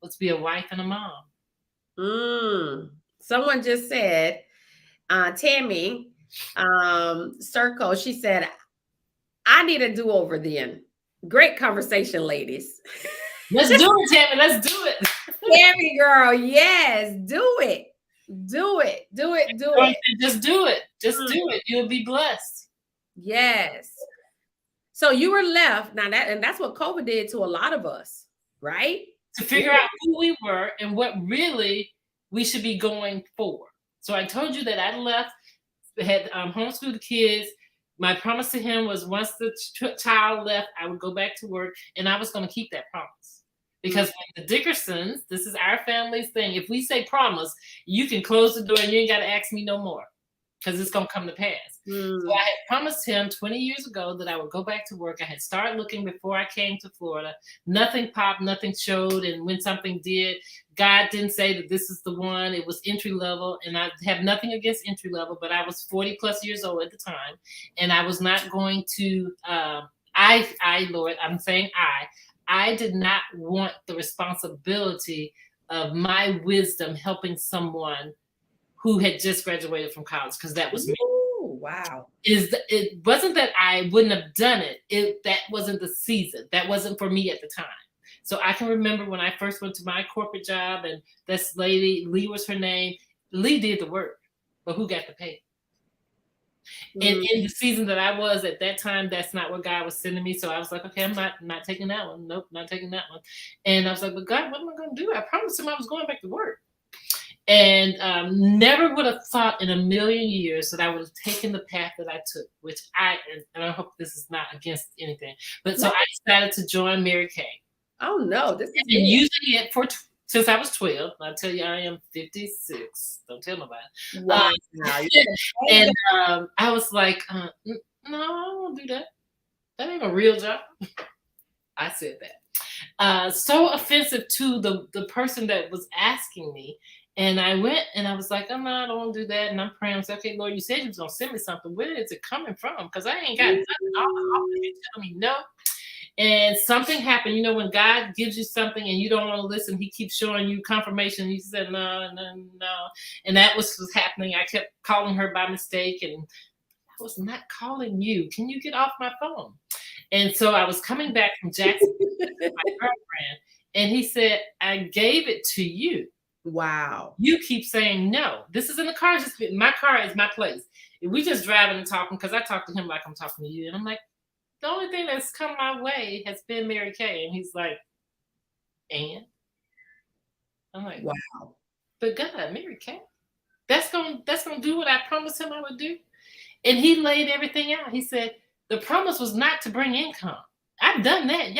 was be a wife and a mom. Someone just said, Tammy Circle, she said, I need a do-over then. Great conversation, ladies. Let's do it, Tammy. Let's do it. Tammy girl, yes, do it. Do it. Do it. Do it. Just do it. Just do it. You'll be blessed. Yes. So you were left now, that's what COVID did to a lot of us, right? To figure out who we were and what really we should be going for. So I told you that I left, had homeschooled the kids. My promise to him was once the child left, I would go back to work, and I was going to keep that promise. Because when the Dickersons, this is our family's thing. If we say promise, you can close the door and you ain't got to ask me no more, because it's going to come to pass. So I had promised him 20 years ago that I would go back to work. I had started looking before I came to Florida. Nothing popped, nothing showed. And when something did, God didn't say that this is the one. It was entry level. And I have nothing against entry level, but I was 40 plus years old at the time. And I was not going to, Lord, I'm saying I did not want the responsibility of my wisdom helping someone who had just graduated from college, because that was me. Wow. It wasn't that I wouldn't have done it. That wasn't the season. That wasn't for me at the time. So I can remember when I first went to my corporate job, and this lady, Lee was her name. Lee did the work, but who got the pay? And in the season that I was at that time, that's not what God was sending me. So I was like, okay, I'm not taking that one. Nope, not taking that one. And I was like, but God, what am I going to do? I promised him I was going back to work. And never would have thought in a million years that I would have taken the path that I took, which and I hope this is not against anything, but so I decided to join Mary Kay. Oh no, this is and using it since I was 12. I'll tell you, I am 56. Don't tell nobody. Wow. And I was like, no, I don't want to do that. That ain't a real job. I said that. So offensive to the person that was asking me. And I went and I was like, oh, no, I don't want to do that. And I'm praying. I said, okay, Lord, you said you was going to send me something. Where is it coming from? Because I ain't got nothing. You're telling me no. And something happened. You know, when God gives you something and you don't want to listen, he keeps showing you confirmation. You said, no. And that was happening. I kept calling her by mistake. And I was not calling you. Can you get off my phone? And so I was coming back from Jackson, my girlfriend. And he said, I gave it to you. Wow. You keep saying no. This is in the car. My car is my place. If we just driving and talking, because I talk to him like I'm talking to you. And I'm like, the only thing that's come my way has been Mary Kay. And he's like, and? I'm like, wow. But God, Mary Kay, that's gonna do what I promised him I would do. And he laid everything out. He said, the promise was not to bring income. I've done that.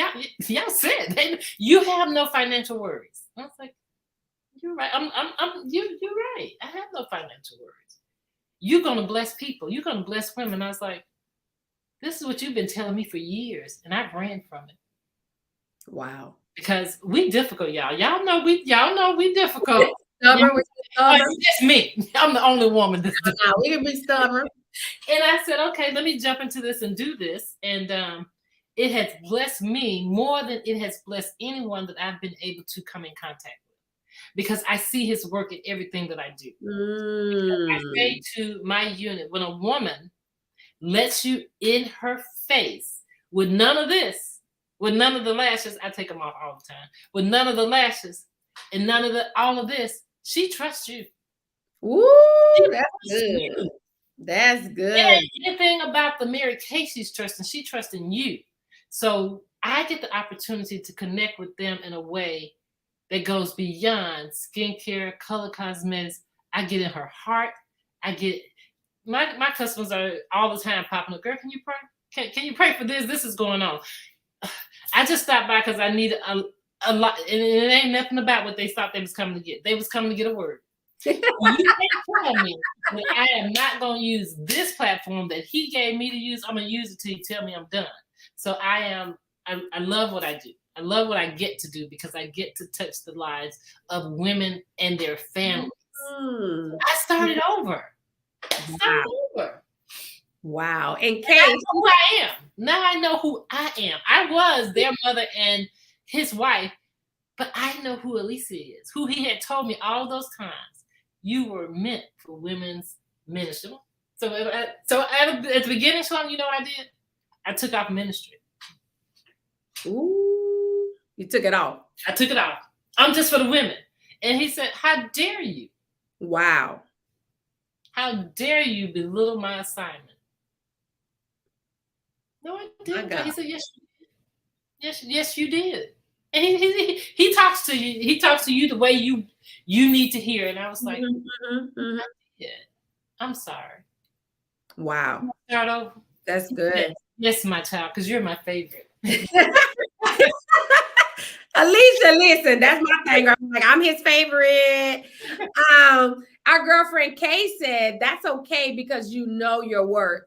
Y'all said you have no financial worries. I was like, you're right. You're right. I have no financial worries. You're gonna bless people. You're gonna bless women. I was like, this is what you've been telling me for years, and I ran from it. Wow. Because we difficult, y'all. Y'all know we difficult. Stubborn. It's me. I'm the only woman that's difficult. We can be stubborn. And I said, okay, let me jump into this and do this. And it has blessed me more than it has blessed anyone that I've been able to come in contact with. Because I see his work in everything that I do. I say to my unit, when a woman lets you in her face with none of this, with none of the lashes, I take them off all the time, with none of the lashes and none of all of this, she trusts you. Ooh, that's good. You. That's good. And anything about the Mary Kay she's trusting, she trusts in you. So I get the opportunity to connect with them in a way that goes beyond skincare, color cosmetics. I get in her heart. I get my customers are all the time popping up. Girl, can you pray? Can you pray for this? This is going on. I just stopped by because I need a lot, and it ain't nothing about what they thought they was coming to get. They was coming to get a word. You can't tell me that I am not going to use this platform that he gave me to use. I'm going to use it till you tell me I'm done. So I love what I do. I love what I get to do because I get to touch the lives of women and their families. I started over. Wow. In case I know who I am. Now I know who I am. I was their mother and his wife, but I know who Alicia is, who he had told me all those times. You were meant for women's ministry. So at the beginning, Shalom, you know what I did? I took off ministry. Ooh, you took it off. I took it off. I'm just for the women. And he said, how dare you? Wow. How dare you belittle my assignment? No, I didn't. He said, yes, you did. Yes, you did. And he talks to you. He talks to you the way you need to hear. And I was like, I did. I'm sorry. Wow. Start over. That's good. Yes, my child, because you're my favorite. Alicia, listen, that's my thing. I'm his favorite. Our girlfriend Kay said that's okay because you know your worth.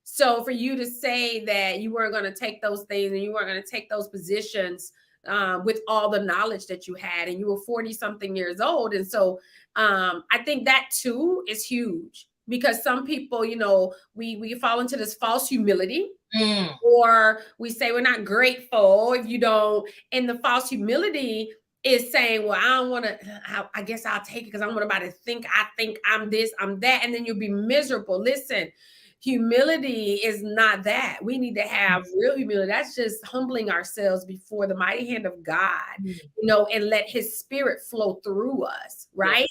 So for you to say that you weren't going to take those things and you weren't going to take those positions with all the knowledge that you had, and you were 40 something years old. And so I think that too is huge because some people, you know, we fall into this false humility. Or we say we're not grateful if you don't. And the false humility is saying, well, I don't want to, I guess I'll take it because I don't want anybody to think I'm this, I'm that. And then you'll be miserable. Listen, humility is not that. We need to have real humility. That's just humbling ourselves before the mighty hand of God, you know, and let his spirit flow through us. Right.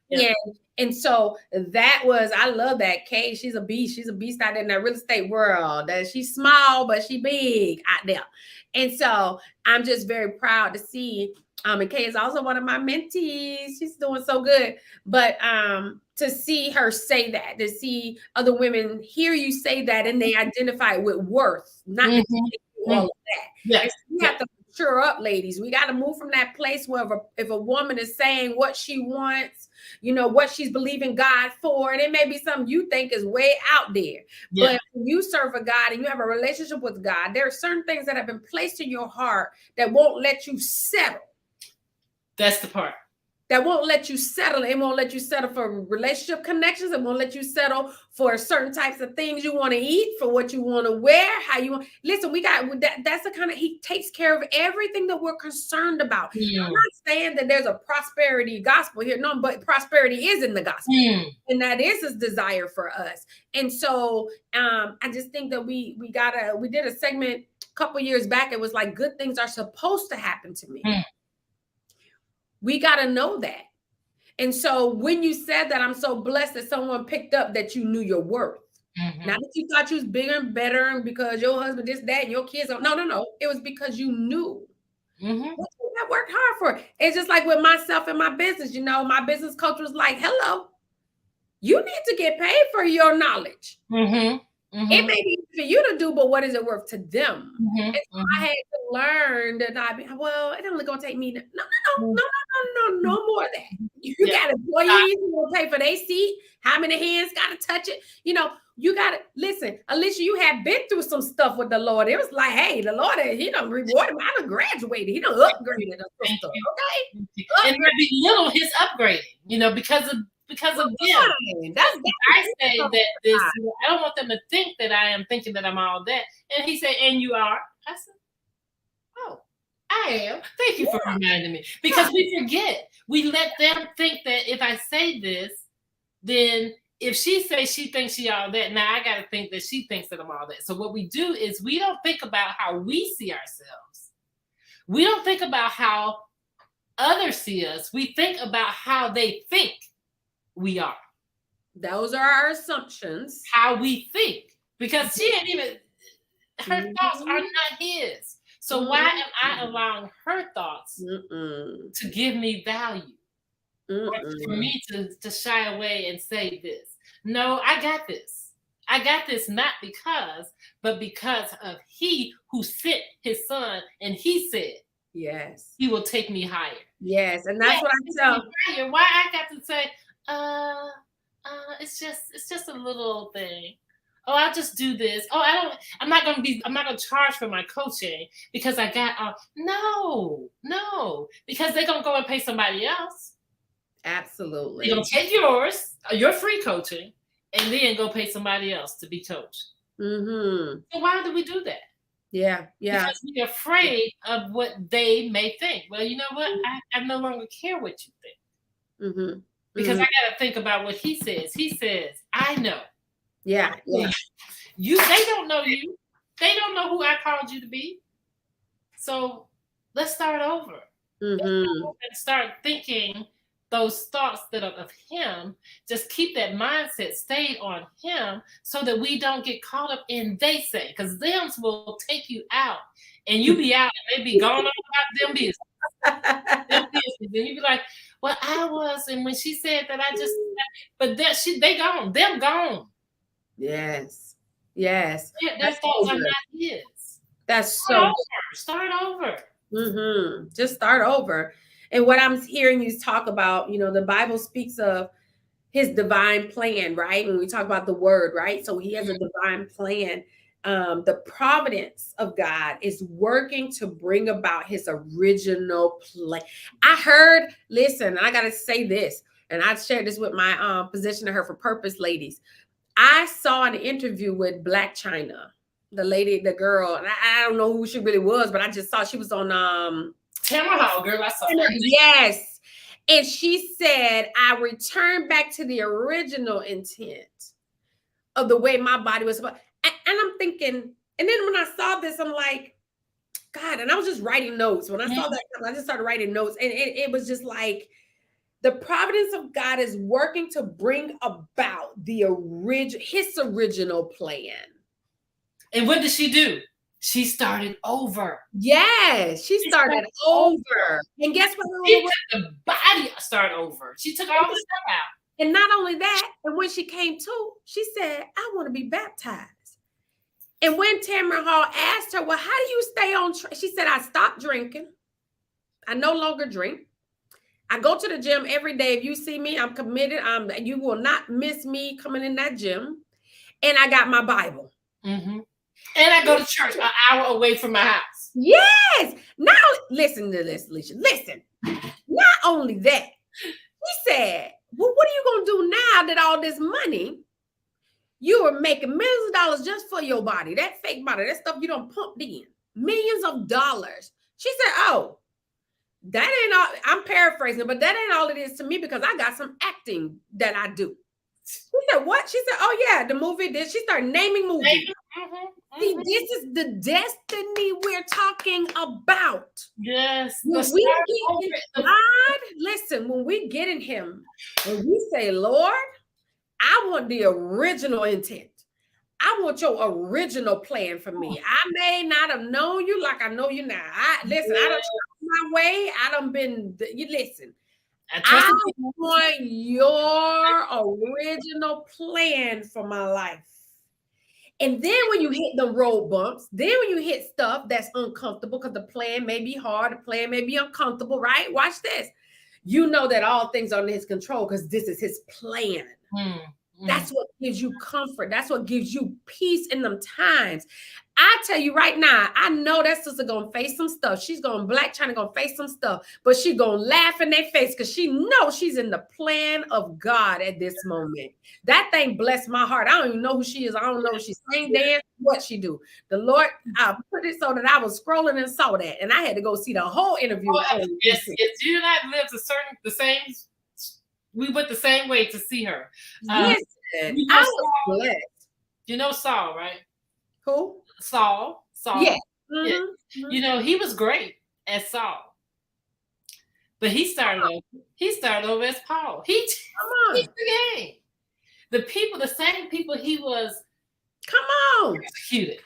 Yeah. And so that was, I love that Kay. She's a beast. She's a beast out there in that real estate world. That she's small, but she big out there. And so I'm just very proud to see. And Kay is also one of my mentees. She's doing so good. But to see her say that, to see other women hear you say that, and they identify with worth, not all of that. Yeah. We have to mature up, ladies. We got to move from that place where if a woman is saying what she wants, you know, what she's believing God for, and it may be something you think is way out there. Yeah. But when you serve a God and you have a relationship with God, there are certain things that have been placed in your heart that won't let you settle. That's the part. That won't let you settle. It won't let you settle for relationship connections. It won't let you settle for certain types of things you want to eat, for what you want to wear, how you want. Listen, we got that. That's the kind of, he takes care of everything that we're concerned about. I'm not saying that there's a prosperity gospel here. No, but prosperity is in the gospel. And that is his desire for us. And so I just think that we did a segment a couple years back. It was like, good things are supposed to happen to me. We got to know that. And so when you said that, I'm so blessed that someone picked up that you knew your worth. Not that you thought you was bigger and better and because your husband this, that, and your kids. No. It was because you knew. What you have worked hard for. It's just like with myself and my business. You know, my business coach was like, hello, you need to get paid for your knowledge. It may be for you to do, but what is it worth to them? Mhm, And so I mhm, had to learn to not be, well, it's only gonna take me. No, no, no, mhm, no, no, no, no, mhm, no more of that. mhm. You Yeah. got employees who will pay for their seat. How many hands got to touch it? You got to listen. Alicia, you have been through some stuff with the Lord. It was like, hey, the Lord, he done rewarded me. I done graduated. He done upgraded a Thank sister. you. Okay, Thank you. And I belittle his upgrading, because of them. fine. That's I say that this, I don't want them to think that I am thinking that I'm all that. And he said, and you are. I said, oh, I am. Thank you for reminding me. Because we forget. We let them think that if I say this, then if she says she thinks she all that, now I got to think that she thinks that I'm all that. So what we do is we don't think about how we see ourselves. We don't think about how others see us. We think about how they think we are. Those are our assumptions. How we think. Because she ain't even, her thoughts are Mhm. not his. So why am I allowing her thoughts Mm-mm. to give me value? Or for Mm-mm. me to shy away and say this? No, I got this. I got this not because, but because of he who sent his son and he said Yes. he will take me higher. Yes. And that's what I tell. Higher. Why I got to say, it's just a little thing. Oh, I'll just do this. Oh, I'm not gonna charge for my coaching because I got no, because they're gonna go and pay somebody else. Absolutely. They're gonna take yours, your free coaching, and then go pay somebody else to be coached. Mm-hmm. So why do we do that? Yeah. Because we're afraid of what they may think. Well, you know what? I no longer care what you think. Mm-hmm. Because I got to think about what he says. He says, I know. Yeah. Yeah. They don't know you. They don't know who I called you to be. So let's start over. Mm-hmm. And start thinking those thoughts that are of him. Just keep that mindset stayed on him so that we don't get caught up in they say, because them will take you out and you be out and they be going on about them business. Them business. And you be like, well, I was, and when she said that, I just, but they gone, them gone. Yes. Yes. Their thoughts are not his. That's so Start over. Mm-hmm. Just start over. And what I'm hearing you talk about, the Bible speaks of his divine plan, right? When we talk about the word, right? So he has a divine plan. The providence of God is working to bring about his original plan. Listen, I got to say this, and I shared this with my Position of Her for Purpose ladies. I saw an interview with Black China, the girl, and I don't know who she really was, but I just saw she was on Tamara Hall, girl, I saw her. Yes. And she said, I returned back to the original intent of the way my body was supposed. And I'm thinking, and then when I saw this, I'm like, God, and I was just writing notes. When I saw that, I just started writing notes. And it was just like, the providence of God is working to bring about his original plan. And what did she do? She started over. Yes, she started over. And guess what? She took the body start over. She took all the stuff out. And not only that, and when she came to, she said, I want to be baptized. And when Tamara Hall asked her, well, how do you stay on track? She said, I stopped drinking. I no longer drink. I go to the gym every day. If you see me, I'm committed. You will not miss me coming in that gym. And I got my Bible. Mm-hmm. And I go to church an hour away from my house. Yes. Now, listen to this, Alicia. Listen. Not only that, he said, well, what are you going to do now that all this money, you are making millions of dollars just for your body, that fake body, that stuff you don't pumped in, millions of dollars. She said, oh, that ain't all. I'm paraphrasing, but that ain't all it is to me because I got some acting that I do. She said, what? She said, oh, yeah, the movie. She started naming movies. Mm-hmm. See, this is the destiny we're talking about. Yes. When we get in God, listen, when we get in him, when we say, Lord, I want the original intent. I want your original plan for me. I may not have known you like I know you now. I done tried my way. Listen. I want your original plan for my life. And then when you hit the road bumps, then when you hit stuff that's uncomfortable, because the plan may be hard, the plan may be uncomfortable, right? Watch this. You know that all things are in his control because this is his plan. That's what gives you comfort. That's what gives you peace in them times. I tell you right now, I know that sister gonna face some stuff. She's gonna Blac Chyna gonna face some stuff, but she gonna laugh in their face because she knows she's in the plan of God at this moment. That thing blessed my heart. I don't even know who she is. I don't know if she sing, dance, what she do. The Lord, I put it so that I was scrolling and saw that, and I had to go see the whole interview. Yes, you and I lived the same. We went the same way to see her. Listen, I was blessed. You know Saul, right? Who? Saul. Yeah. Yeah. You know, he was great as Saul. But he started over as Paul. He changed the game. The same people he was persecuted,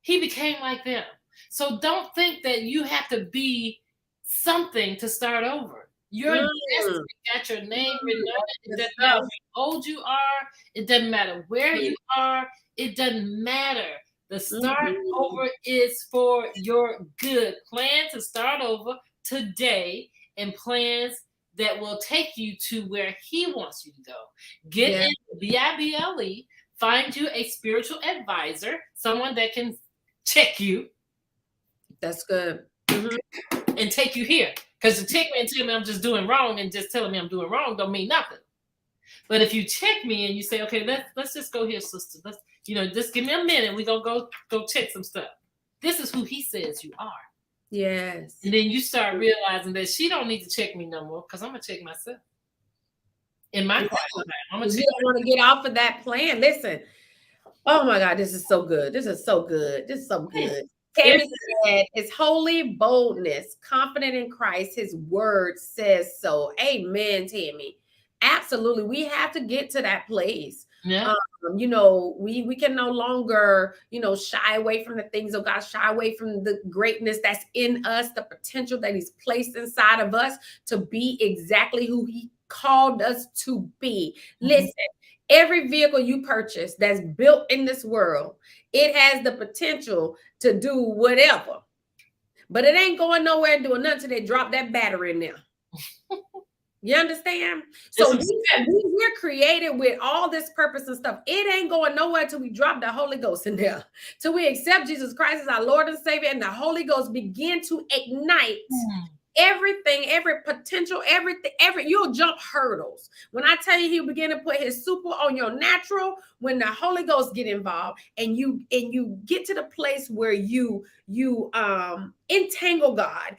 he became like them. So don't think that you have to be something to start over. Your destiny got your name written on it. It doesn't matter how old you are. It doesn't matter where you are. It doesn't matter. The start over is for your good. Plan to start over today, and plans that will take you to where he wants you to go. Get in BIBLE. Find you a spiritual advisor, someone that can check you. That's good. And take you here. Because to check me and tell me I'm just doing wrong and just telling me I'm doing wrong don't mean nothing. But if you check me and you say, okay, let's just go here, sister. Let's, just give me a minute. We're gonna go check some stuff. This is who he says you are. Yes. And then you start realizing that she don't need to check me no more because I'm gonna check myself. In my quiet time. You don't want to get off of that plan. Listen. Oh my God, this is so good. This is so good. Tammy said, it's holy boldness, confident in Christ. His word says so. Amen, Tammy. Absolutely. We have to get to that place. Yeah. We can no longer, shy away from the things of God, shy away from the greatness that's in us, the potential that he's placed inside of us to be exactly who he called us to be. Listen, every vehicle you purchase that's built in this world, it has the potential to do whatever, but it ain't going nowhere and doing nothing until they drop that battery in there. You understand? So we're created with all this purpose and stuff. It ain't going nowhere till we drop the Holy Ghost in there, till we accept Jesus Christ as our Lord and Savior, and the Holy Ghost begin to ignite everything, every potential, everything, you'll jump hurdles. When I tell you, he'll begin to put his super on your natural, when the Holy Ghost get involved and you get to the place where you entangle God,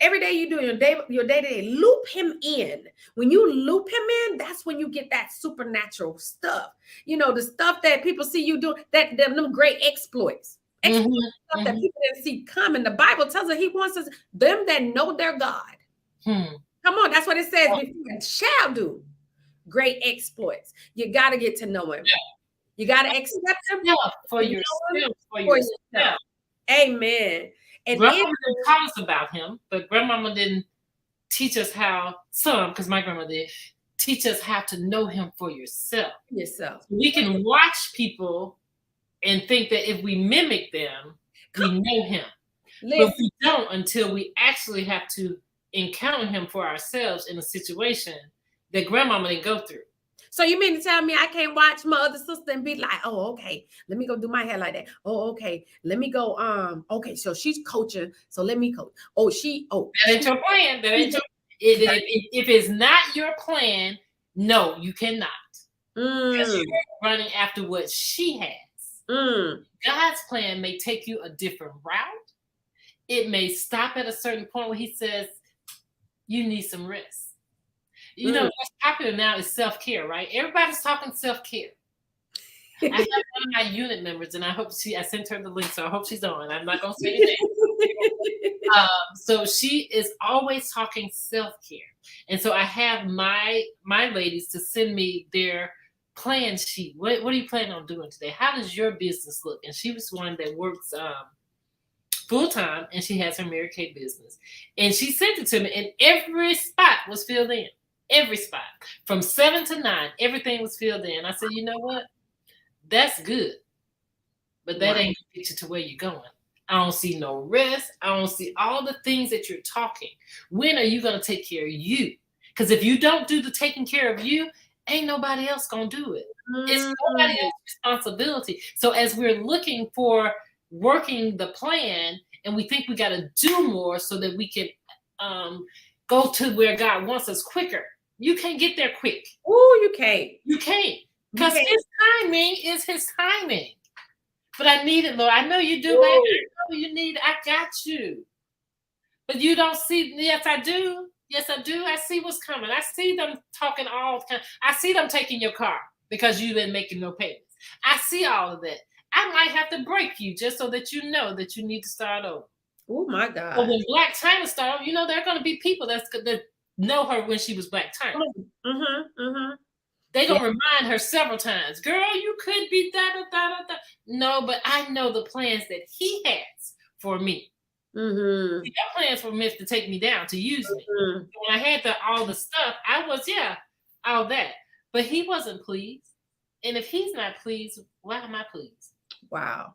every day you do your day-to-day, loop him in. When you loop him in, that's when you get that supernatural stuff. The stuff that people see you do, them great exploits. Stuff that people didn't see coming. The Bible tells us he wants us, them that know their God. Come on, that's what it says. Before shall do great exploits. You got to get to know him. You got to accept him for yourself. Amen. And grandmama didn't tell us about him, but grandmama didn't teach us how. Because my grandma did teach us how to know him for yourself. We can watch people and think that if we mimic them, we know him. But we don't until we actually have to encounter him for ourselves in a situation that grandmama didn't go through. So you mean to tell me I can't watch my other sister and be like, oh, okay, let me go do my hair like that. Oh, okay, let me go. Okay, so she's coaching, so let me coach. That ain't your plan. If it's not your plan, no, you cannot. Because you're running after what she has. God's plan may take you a different route. It may stop at a certain point where he says, you need some rest. What's popular now is self-care, right? Everybody's talking self-care. I have one of my unit members, and I sent her the link, so I hope she's on. I'm not going to say anything. So she is always talking self-care. And so I have my ladies to send me their plan sheet. What are you planning on doing today? How does your business look? And she was one that works full-time, and she has her Mary Kay business. And she sent it to me, and every spot was filled in. Every spot. From 7 to 9, everything was filled in. I said, you know what? That's good. but that Right. ain't gonna get you to where you're going. I don't see no rest. I don't see all the things that you're talking. When are you gonna take care of you? Because if you don't do the taking care of you, ain't nobody else gonna do it. It's nobody Mm. else's responsibility. So as we're looking for working the plan, and we think we got to do more so that we can go to where God wants us quicker. You can't get there quick. Ooh, you can't. You can't. You Because can't. his timing is his timing. But I need it, Lord. I know you do, Ooh. baby. I know you need it. I got you. But you don't see, yes, I do. Yes, I do. I see what's coming. I see them talking all the time. I see them taking your car because you've been making no payments. I see all of that. I might have to break you just so that you know that you need to start over. Oh my But God. when Black China started, you know, there are going to be people that know her when she was Black China. Mm-hmm. Mm-hmm. They're going to remind her several times, girl, you could be da-da-da-da-da. No, but I know the plans that he has for me. Mm-hmm. See, your plans were meant to take me down, to use me. Mm-hmm. When I had all the stuff, I was, all that. But he wasn't pleased. And if he's not pleased, why am I pleased? Wow.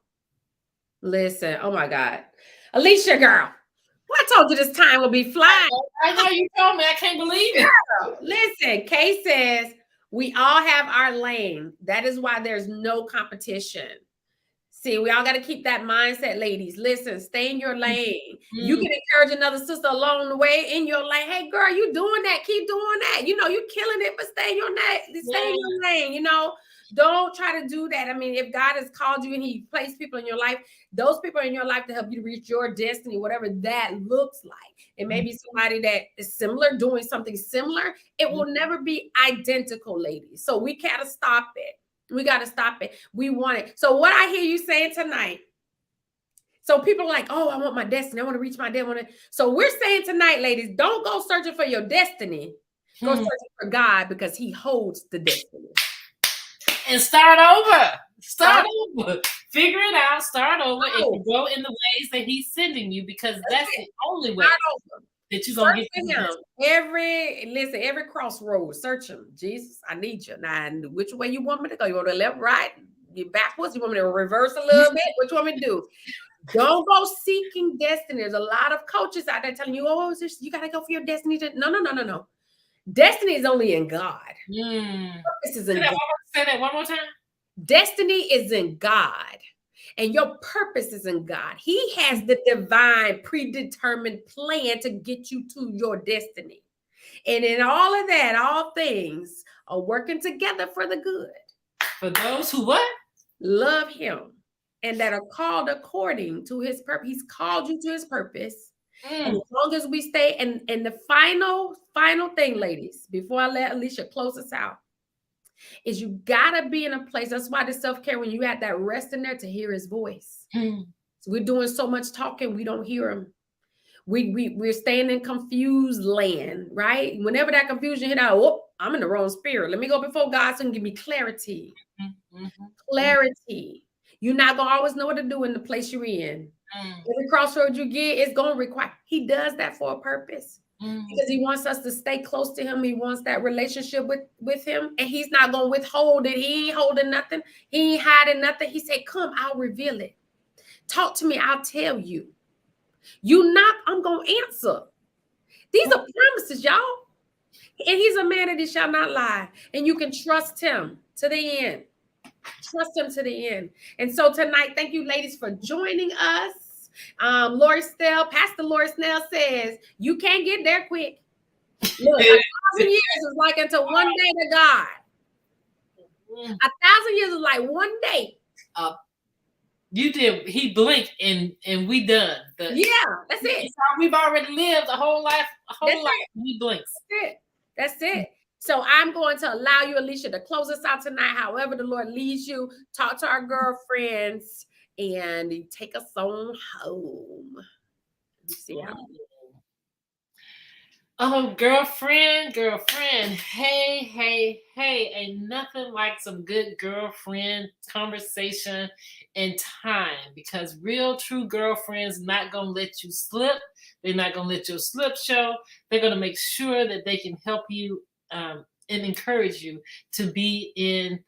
Listen, oh my God. Alicia, girl. Well, I told you this time will be flying. I know you told me. I can't believe it. Girl, listen, Kay says we all have our lane. That is why there's no competition. See, we all got to keep that mindset, ladies. Listen, stay in your lane. You can encourage another sister along the way in your lane. Hey, girl, you doing that? Keep doing that. You know, you killing it, but stay in your lane. Stay in your lane. You know, don't try to do that. I mean, if God has called you and He placed people in your life, those people are in your life to help you to reach your destiny, whatever that looks like. It may be somebody that is similar, doing something similar. It will never be identical, ladies. So we gotta stop it. We got to stop it. We want it. So what I hear you saying tonight, so people are like, oh, I want my destiny. I want to reach my destiny. So we're saying tonight, ladies, don't go searching for your destiny. Go searching for God because He holds the destiny. And start over. Start over. Figure it out. Start over and go in the ways that He's sending you, because that's the only way that you're gonna get Him. Every crossroad, search Him. Jesus, I need you. Now, which way you want me to go? You want to left, right, you backwards? You want me to reverse a little bit? What you want me to do? Don't go seeking destiny. There's a lot of coaches out there telling you, oh, you got to go for your destiny. No. Destiny is only in God. Purpose is in God. Say that one more time. Destiny is in God. And your purpose is in God. He has the divine predetermined plan to get you to your destiny. And in all of that, all things are working together for the good. For those who what? Love Him and that are called according to His purpose. He's called you to His purpose. And as long as we stay, and the final thing, ladies, before I let Alicia close us out, is you gotta be in a place. That's why the self-care, when you had that rest in there to hear His voice. So we're doing so much talking, we don't hear Him. We're staying in confused land, right? Whenever that confusion hit out, oh, I'm in the wrong spirit. Let me go before God so He can give me clarity. Clarity. You're not gonna always know what to do in the place you're in. Every crossroad you get, it's gonna require. He does that for a purpose. Because He wants us to stay close to Him. He wants that relationship with Him. And He's not going to withhold it. He ain't holding nothing. He ain't hiding nothing. He said, come, I'll reveal it. Talk to me, I'll tell you. You knock, I'm going to answer. These are promises, y'all. And He's a man that He shall not lie. And you can trust Him to the end. Trust Him to the end. And so tonight, thank you, ladies, for joining us. Pastor Lori Snell says, you can't get there quick. Look, 1,000 years is like unto one day to God. 1,000 years is like one day. You did. He blinked and we done. That's it. We've already lived a whole life. He blinks. That's it. So I'm going to allow you, Alicia, to close us out tonight. However the Lord leads you. Talk to our girlfriends and take us on home. Let me see how. Oh, girlfriend. Hey. Ain't nothing like some good girlfriend conversation and time, because real, true girlfriends not going to let you slip. They're not going to let your slip show. They're going to make sure that they can help you and encourage you to be in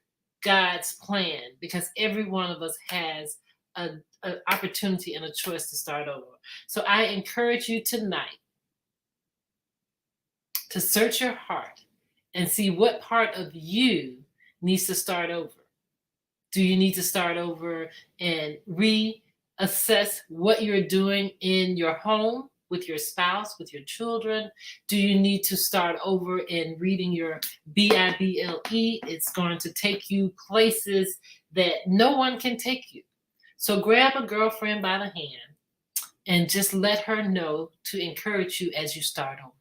God's plan, because every one of us has an opportunity and a choice to start over. So I encourage you tonight to search your heart and see what part of you needs to start over. Do you need to start over and reassess what you're doing in your home with your spouse, with your children? Do you need to start over in reading your Bible? It's going to take you places that no one can take you. So grab a girlfriend by the hand and just let her know to encourage you as you start over.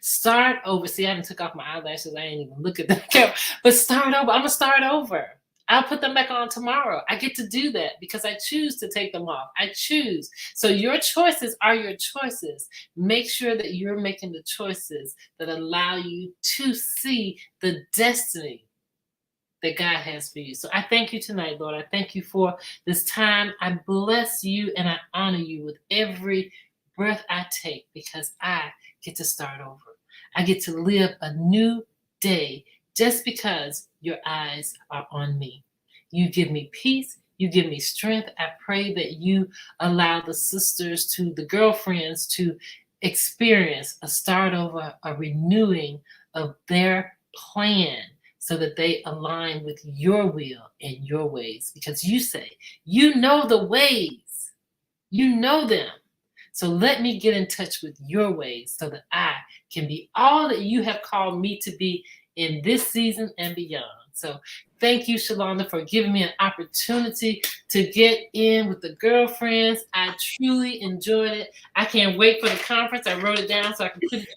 Start over. See, I haven't took off my eyelashes. I ain't even look at that. But start over. I'm going to start over. I'll put them back on tomorrow. I get to do that because I choose to take them off. I choose. So your choices are your choices. Make sure that you're making the choices that allow you to see the destiny that God has for you. So I thank you tonight, Lord. I thank you for this time. I bless you and I honor you with every breath I take because I get to start over. I get to live a new day just because your eyes are on me. You give me peace. You give me strength. I pray that you allow the sisters the girlfriends to experience a start over, a renewing of their plan so that they align with your will and your ways. Because you say, you know the ways. You know them. So let me get in touch with your ways so that I can be all that you have called me to be in this season and beyond. So thank you, Shalonda, for giving me an opportunity to get in with the girlfriends. I truly enjoyed it. I can't wait for the conference. I wrote it down so I can put it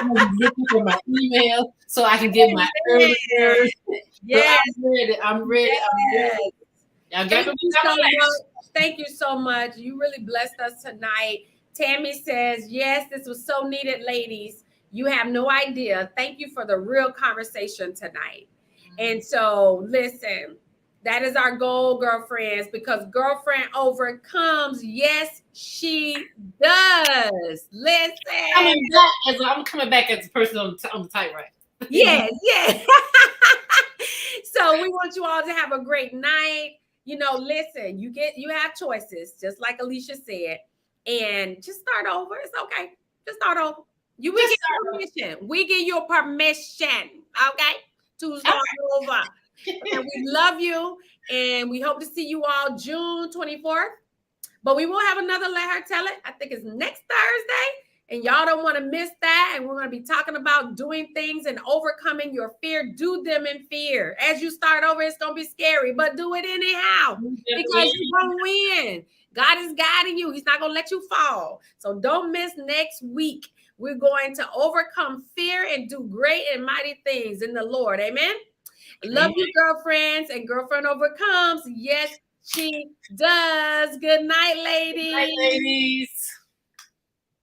I'm looking for my email so I can get my early bird. Yes. I'm ready. Y'all got Thank you so much. You really blessed us tonight. Tammy says, yes, this was so needed, ladies. You have no idea. Thank you for the real conversation tonight. And so, listen, that is our goal, girlfriends, because girlfriend overcomes. Yes, she does. Listen. I'm coming back as a person on the typewriter. Yes. So we want you all to have a great night. You know, listen, you have choices, just like Alicia said, and just start over. It's okay. Just start over. We give you permission. We give you permission, okay, to start over. And we love you, and we hope to see you all June 24th. But we will have another Let Her Tell It. I think it's next Thursday. And y'all don't want to miss that. And we're going to be talking about doing things and overcoming your fear. Do them in fear. As you start over, it's going to be scary, but do it anyhow because you're going to win. God is guiding you. He's not going to let you fall. So don't miss next week. We're going to overcome fear and do great and mighty things in the Lord. Amen. Love you, girlfriends, and Girlfriend Overcomes. Yes, she does. Good night, ladies. Good night, ladies.